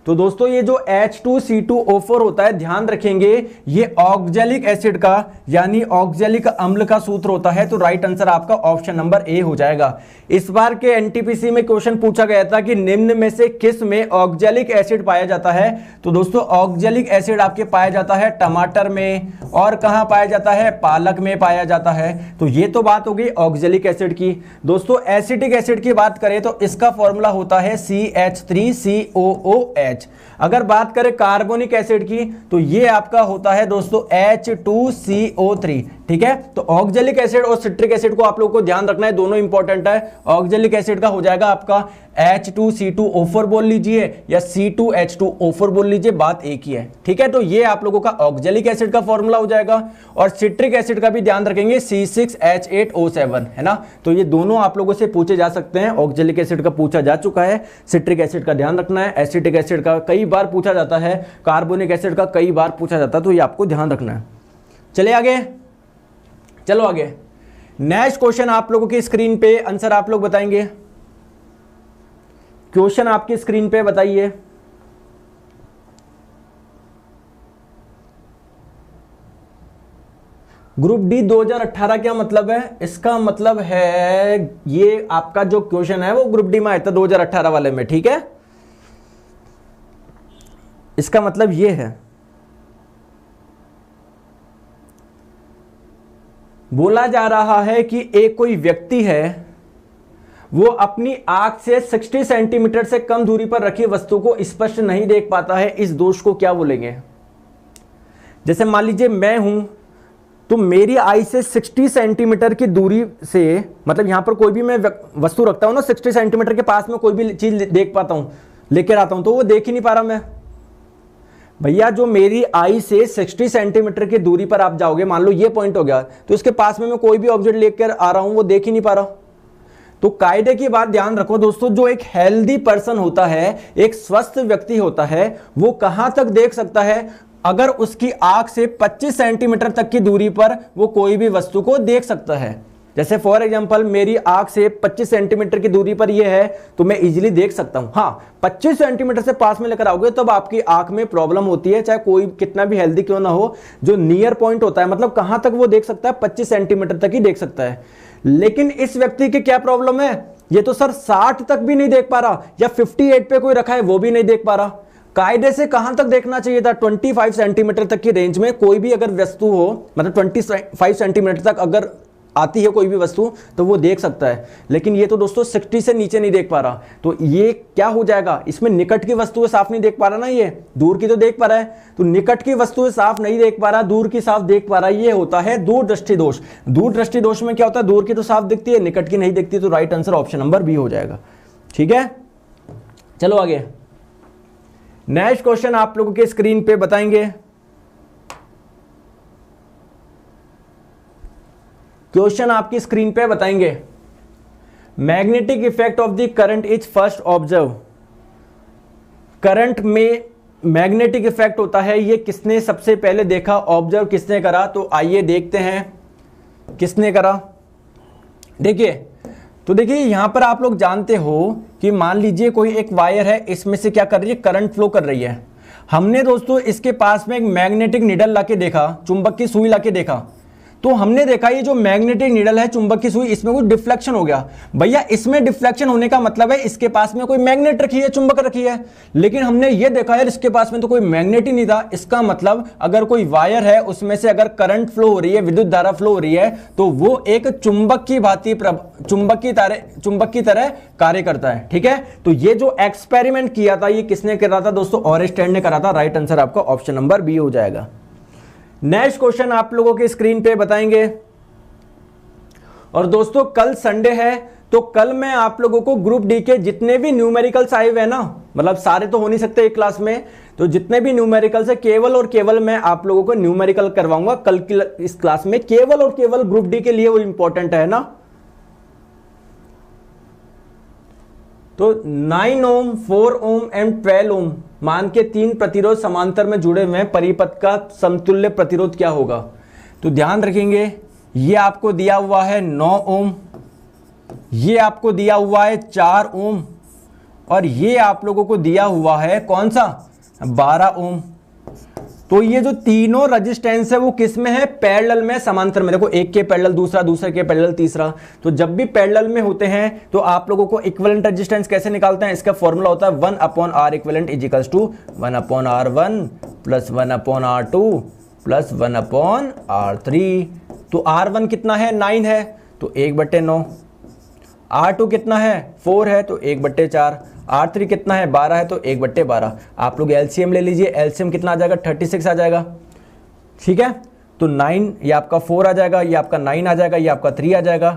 तो दोस्तों ये जो H2C2O4 होता है, ध्यान रखेंगे ये ऑक्जेलिक एसिड का यानी ऑक्जेलिक अम्ल का सूत्र होता है। तो राइट आंसर आपका ऑप्शन नंबर ए हो जाएगा। इस बार के एनटीपीसी में क्वेश्चन पूछा गया था कि निम्न में से किस में ऑक्जेलिक एसिड पाया जाता है। तो दोस्तों ऑक्जेलिक एसिड आपके पाया जाता है टमाटर में, और कहां पाया जाता है? पालक में पाया जाता है। तो ये तो बात हो गई ऑक्जेलिक एसिड की। दोस्तों एसिटिक एसिड की बात करें तो इसका फॉर्मूला होता है CH3COOH। अगर बात करें कार्बोनिक एसिड की तो ये आपका होता है दोस्तों H2CO3। ठीक है, तो ऑक्जेलिक एसिड और सिट्रिक एसिड को आप लोगों को ध्यान रखना है, दोनों इंपॉर्टेंट है। ऑक्जेलिक एसिड का हो जाएगा आपका H2C2O4 बोल लीजिए या C2H2O4 बोल लीजिए, बात एक ही है। ठीक है, तो ये आप लोगों का ऑक्जेलिक एसिड का फॉर्मूला हो जाएगा। और सिट्रिक एसिड का भी ध्यान रखेंगे C6H8O7, है ना। तो ये दोनों आप लोगों से पूछे जा सकते हैं। ऑक्जेलिक एसिड का पूछा जा चुका है, सिट्रिक एसिड का ध्यान रखना है, एसिटिक एसिड का कई बार पूछा जाता है, कार्बोनिक एसिड का कई बार पूछा जाता है, तो ये आपको ध्यान रखना है। चलिए आगे, चलो आगे। नेक्स्ट क्वेश्चन आप लोगों की स्क्रीन पे, आंसर आप लोग बताएंगे। क्वेश्चन आपकी स्क्रीन पे बताइए। ग्रुप डी 2018 क्या मतलब है? इसका मतलब है ये आपका जो क्वेश्चन है वो ग्रुप डी में आया था 2018 वाले में। ठीक है, इसका मतलब ये है, बोला जा रहा है कि एक कोई व्यक्ति है, वो अपनी आंख से 60 सेंटीमीटर से कम दूरी पर रखी वस्तु को स्पष्ट नहीं देख पाता है। इस दोष को क्या बोलेंगे? जैसे मान लीजिए मैं हूं, तो मेरी आई से 60 सेंटीमीटर की दूरी से, मतलब यहां पर कोई भी मैं वस्तु रखता हूं ना, 60 सेंटीमीटर के पास में कोई भी चीज देख पाता हूं, लेकर आता हूं, तो वो देख ही नहीं पा रहा मैं। भैया जो मेरी आई से 60 सेंटीमीटर की दूरी पर आप जाओगे, मान लो ये पॉइंट हो गया, तो इसके पास में मैं कोई भी ऑब्जेक्ट लेकर आ रहा हूं, वो देख ही नहीं पा रहा। तो कायदे की बात ध्यान रखो दोस्तों, जो एक हेल्दी पर्सन होता है, एक स्वस्थ व्यक्ति होता है, वो कहां तक देख सकता है? अगर उसकी आंख से 25 सेंटीमीटर तक की दूरी पर वो कोई भी वस्तु को देख सकता है। जैसे फॉर एग्जांपल मेरी आंख से 25 सेंटीमीटर की दूरी पर ये है, तो मैं इजीली देख सकता हूं। हाँ, 25 सेंटीमीटर से पास में लेकर आओगे तब आपकी आंख में प्रॉब्लम होती है, चाहे कोई कितना भी हेल्दी क्यों ना हो। जो नियर पॉइंट होता है, मतलब कहां तक वो देख सकता है, 25 सेंटीमीटर तक ही देख सकता है। लेकिन इस व्यक्ति की क्या प्रॉब्लम है? ये तो सर 60 तक भी नहीं देख पा रहा, या 58 पे कोई रखा है वो भी नहीं देख पा रहा। कायदे से कहां तक देखना चाहिए था? 25 सेंटीमीटर तक की रेंज में कोई भी अगर वस्तु हो, मतलब 25 सेंटीमीटर तक अगर आती है कोई भी वस्तु, तो वो देख सकता है। लेकिन ये तो दोस्तों 60 से नीचे नहीं देख पा रहा, तो ये क्या हो जाएगा? इसमें निकट की वस्तुएं साफ नहीं देख पा रहा ना, ये दूर की तो देख पा रहा है। तो निकट की वस्तुएं साफ नहीं देख पा रहा, दूर की साफ देख पा रहा, ये होता है दूरदृष्टि दोष। दूरदृष्टि दोष में क्या होता है? दूर की तो साफ दिखती है, निकट की नहीं दिखती। तो right answer option number B हो जाएगा। ठीक है, चलो आगे। नेक्स्ट क्वेश्चन आप लोगों के स्क्रीन पे बताएंगे। क्वेश्चन आपकी स्क्रीन पे बताएंगे। Magnetic effect of the current is first observe. Current में मैग्नेटिक इफेक्ट होता है, ये किसने सबसे पहले देखा, ऑब्जर्व किसने करा? तो आइए देखते हैं किसने करा। देखिए, तो देखिए यहां पर आप लोग जानते हो कि मान लीजिए कोई एक वायर है, इसमें से क्या कर रही है, करंट फ्लो कर रही है। हमने दोस्तों इसके पास में एक मैग्नेटिक निडल लाके देखा, चुंबक की सुई लाके देखा, तो हमने देखा ये जो मैग्नेटिक निडल है, चुंबक की सुई, इसमें कुछ डिफ्लेक्शन हो गया। भैया इसमें डिफ्लेक्शन होने का मतलब है इसके पास में कोई मैग्नेट रखी है, चुंबक रखी है, लेकिन हमने ये देखा यार इसके पास में तो कोई मैग्नेट ही नहीं था। इसका मतलब अगर कोई वायर है उसमें से अगर करंट फ्लो हो रही है, विद्युत धारा फ्लो हो रही है, तो वो एक चुंबक की भांति चुंबक की तरह कार्य करता है। ठीक है, तो ये जो एक्सपेरिमेंट किया था ये किसने करा था दोस्तों? ऑरेस्टेड ने करा था। राइट आंसर आपका ऑप्शन नंबर बी हो जाएगा। नेक्स्ट क्वेश्चन आप लोगों के स्क्रीन पे बताएंगे। और दोस्तों कल संडे है, तो कल मैं आप लोगों को ग्रुप डी के जितने भी न्यूमेरिकल्स आए हुए हैं ना, मतलब सारे तो हो नहीं सकते एक क्लास में, तो जितने भी न्यूमेरिकल्स है केवल और केवल मैं आप लोगों को न्यूमेरिकल करवाऊंगा कल की इस क्लास में, केवल और केवल ग्रुप डी के लिए, वो इंपॉर्टेंट है ना। तो 9 ओम, 4 ओम एंड 12 ओम मान के 3 प्रतिरोध समांतर में जुड़े हुए हैं, परिपथ का समतुल्य प्रतिरोध क्या होगा? तो ध्यान रखेंगे, ये आपको दिया हुआ है 9 ओम, ये आपको दिया हुआ है 4 ओम, और ये आप लोगों को दिया हुआ है कौन सा, 12 ओम। तो ये जो तीनों रेजिस्टेंस है वो किस में है? पैरेलल में, समांतर में। देखो, एक के पैरेलल दूसरा, दूसरे के पैरेलल तीसरा। तो जब भी पैरेलल में होते हैं तो आप लोगों को इक्विवेलेंट रेजिस्टेंस कैसे निकालते हैं? इसका फॉर्मूला होता है 1/R equivalent is equals to 1/R1 plus 1/R2 plus 1/R3। तो R1 कितना है? 9 है, तो 1/9। R2 कितना है? 4 है, तो 1/4। R3 कितना है? 12 है, तो 1/12। आप लोग एलसीएम ले लीजिए, एलसीएम कितना आ जाएगा? 36 आ जाएगा। ठीक है, तो 9 ये आपका 4 आ जाएगा, ये आपका 9 आ जाएगा, ये आपका 3 आ जाएगा।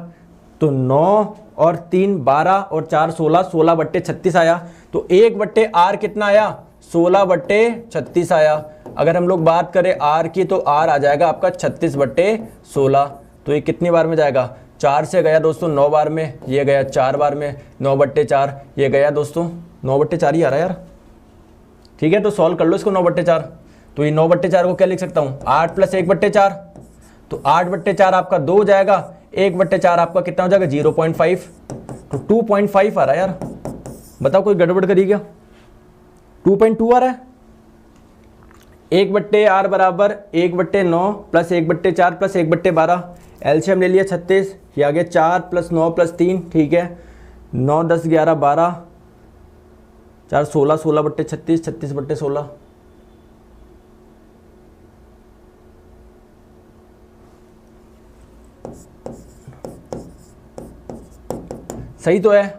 तो 9 और 3 12 और 4 16, 16/36 आया। तो 1/R कितना आया? 16/36 आया। अगर हम लोग बात करें R की, तो R आ जाएगा आपका 36/16। तो ये कितनी बार में जाएगा? 4 से गया दोस्तों 9 बार में, ये गया 4 बार में, 9/4 ये गया दोस्तों 9/4 ही आ रहा है यार। ठीक है, तो सॉल्व कर लो इसको 9/4। तो ये 9/4 को क्या लिख सकता हूँ? 8 + 1/4। तो 8/4 आपका 2 हो जाएगा, 1/4 आपका कितना हो जाएगा? 0.5। तो 2.5 आ रहा है यार। बताओ कोई गड़बड़ करी क्या? 2.2 आ रहा है। 1/R बराबर 1/9 प्लस 1/4 प्लस 1/12। एलसीएम ले लिया 36, ये आ गया 4 + 9 + 3। ठीक है, 9 10 11 12, 4 16, 16/36, 36/16। सही तो है।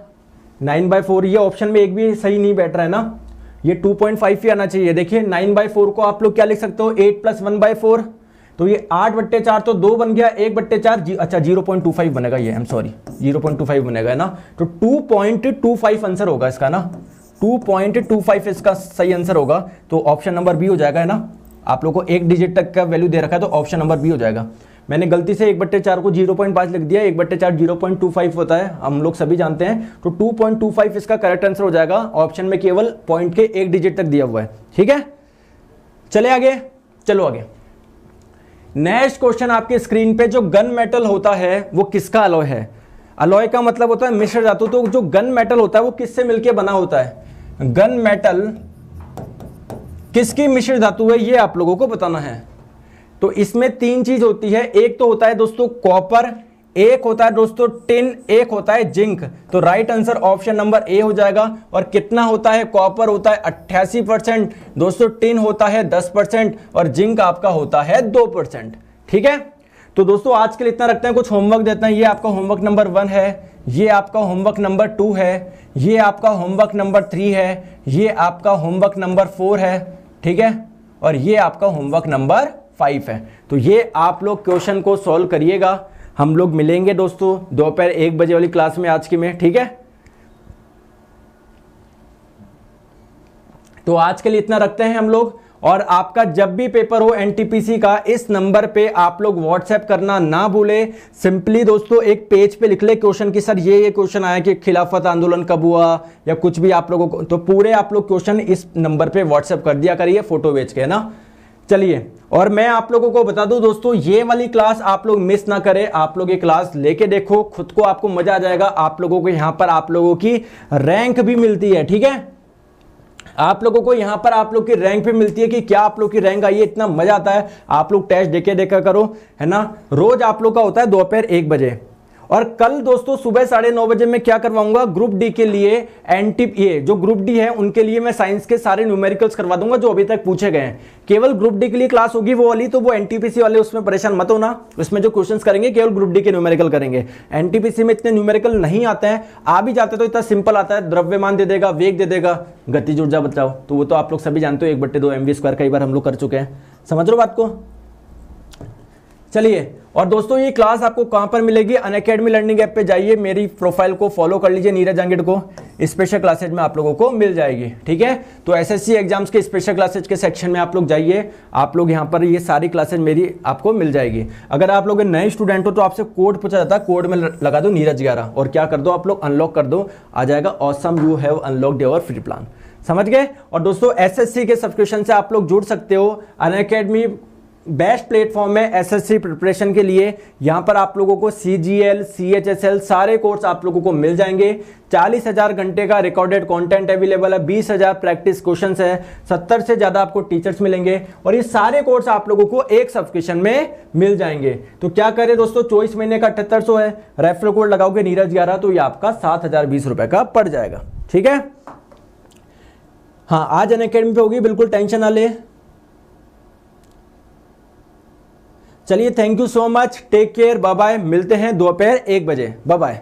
9/4 ये ऑप्शन में एक भी सही नहीं बैठ रहा है ना, ये 2.5 ही आना चाहिए। देखिए 9/4 को आप लोग क्या लिख सकते हो? 8 + 1/4। तो ये 8/4 तो 2 बन गया, 1/4 अच्छा 0.25 बनेगा, ये आई एम सॉरी 0.25 बनेगा है ना। तो 2.25 आंसर होगा इसका ना, 2.25 इसका सही आंसर होगा। तो ऑप्शन नंबर बी हो जाएगा है ना। आप लोग को एक डिजिट तक का वैल्यू दे रखा है, तो ऑप्शन नंबर बी हो जाएगा। मैंने गलती से 1/4 को 0.5 लिख दिया, 1/4 0.25 होता है, हम लोग सभी जानते हैं। तो 2.25 इसका करेक्ट आंसर हो जाएगा। ऑप्शन में केवल पॉइंट के एक डिजिट तक दिया हुआ है। ठीक है, चले आगे, चलो आगे। नेक्स्ट क्वेश्चन आपके स्क्रीन पे, जो गन मेटल होता है वो किसका अलॉय है? अलॉय का मतलब होता है मिश्र धातु। तो जो गन मेटल होता है वो किससे मिलके बना होता है? गन मेटल किसकी मिश्र धातु है, ये आप लोगों को बताना है। तो इसमें 3 चीज होती है। एक तो होता है दोस्तों कॉपर, एक होता है दोस्तों टिन, एक होता है जिंक। तो right answer option number A हो जाएगा। और कितना होता है? कॉपर होता है 88%, दोस्तों टिन होता है 10% और जिंक आपका होता है 2%। ठीक है, तो दोस्तों आज के लिए इतना रखते हैं, कुछ होमवर्क देते हैं। ये आपका होमवर्क नंबर 1 है, ये आपका होमवर्क नंबर 2 है, ये आपका होमवर्क नंबर 3 है, ये आपका होमवर्क नंबर 4 है। ठीक है, और ये आपका होमवर्क नंबर 5 है। तो ये आप लोग क्वेश्चन को सॉल्व करिएगा। हम लोग मिलेंगे दोस्तों दोपहर 1 बजे वाली क्लास में आज की में। ठीक है, तो आज के लिए इतना रखते हैं हम लोग। और आपका जब भी पेपर हो एनटीपीसी का, इस नंबर पे आप लोग व्हाट्सएप करना ना भूले। सिंपली दोस्तों एक पेज पे लिख ले क्वेश्चन कि सर ये क्वेश्चन आया कि खिलाफत आंदोलन कब हुआ या कुछ भी आप लोगों को, तो पूरे आप लोग क्वेश्चन इस नंबर पे व्हाट्सएप कर दिया करिए फोटो भेज के ना। चलिए, और मैं आप लोगों को बता दूं दोस्तों, ये वाली क्लास आप लोग मिस ना करें। आप लोग ये क्लास लेके देखो, खुद को आपको मजा आ जाएगा। आप लोगों को यहां पर आप लोगों की रैंक भी मिलती है, ठीक है। आप लोगों को यहां पर आप लोग की रैंक भी मिलती है कि क्या आप लोग की रैंक आई है, इतना मजा आता है। आप लोग टेस्ट देके देखा करो, है ना। रोज आप लोग का होता है दोपहर 1 बजे। और कल दोस्तों सुबह 9:30 बजे मैं क्या करवाऊंगा, ग्रुप डी के लिए ये जो ग्रुप डी है उनके लिए मैं साइंस के सारे न्यूमेरिकल्स करवा दूंगा जो अभी तक पूछे गए हैं। केवल ग्रुप डी के लिए क्लास होगी वो वाली, तो वो एनटीपीसी वाले उसमें परेशान मत होना। उसमें जो क्वेश्चंस करेंगे केवल ग्रुप डी के न्यूमेरिकल करेंगे। एनटीपीसी में इतने न्यूमेरिकल नहीं आते हैं, आ भी जाते तो इतना सिंपल आता है, द्रव्यमान दे देगा, वेग दे देगा, गतिज ऊर्जा बचाओ, तो वो तो आप लोग सभी जानते हो 1/2 mv² कई बार हम लोग कर चुके हैं। समझ लो बात को। चलिए, और दोस्तों ये क्लास आपको कहां पर मिलेगी, अनअकैडमी लर्निंग ऐप पे जाइए, मेरी प्रोफाइल को फॉलो कर लीजिए नीरज जांगिड को, स्पेशल क्लासेज में आप लोगों को मिल जाएगी, ठीक है। तो एसएससी एग्जाम्स के स्पेशल क्लासेज के सेक्शन में आप लोग जाइए, आप लोग यहां पर ये सारी क्लासेज मेरी आपको मिल जाएगी। अगर आप लोग नए स्टूडेंट हो तो आपसे कोड पूछा जाता है, कोड में लगा दो नीरज 11 और क्या कर दो आप लोग अनलॉक कर दो, आ जाएगा awesome you have unlocked your free plan. समझ गए। और दोस्तों एसएससी के सब्सक्रिप्शन से आप लोग जुड़ सकते हो। अनअकैडमी बेस्ट प्लेटफॉर्म है एसएससी प्रिपरेशन के लिए। यहां पर आप लोगों को सीजीएल, सीएचएसएल सारे कोर्स आप लोगों को मिल जाएंगे। 40,000 घंटे का रिकॉर्डेड कंटेंट अवेलेबल है, 20,000 प्रैक्टिस क्वेश्चंस है, 70 से ज्यादा आपको टीचर्स मिलेंगे और ये सारे कोर्स आप लोगों को एक सब्सक्रिप्शन में मिल जाएंगे। तो क्या करें दोस्तों, 24 महीने का 7800 है, रेफरल कोड लगाओगे नीरज 11 तो ये आपका 7,020 रुपए का पड़ जाएगा, ठीक है। हाँ, आज अनअकैडमी पे होगी, बिल्कुल टेंशन ना ले। चलिए, thank you so much, take care, bye bye, मिलते हैं दोपहर 1 बजे, बाय बाय।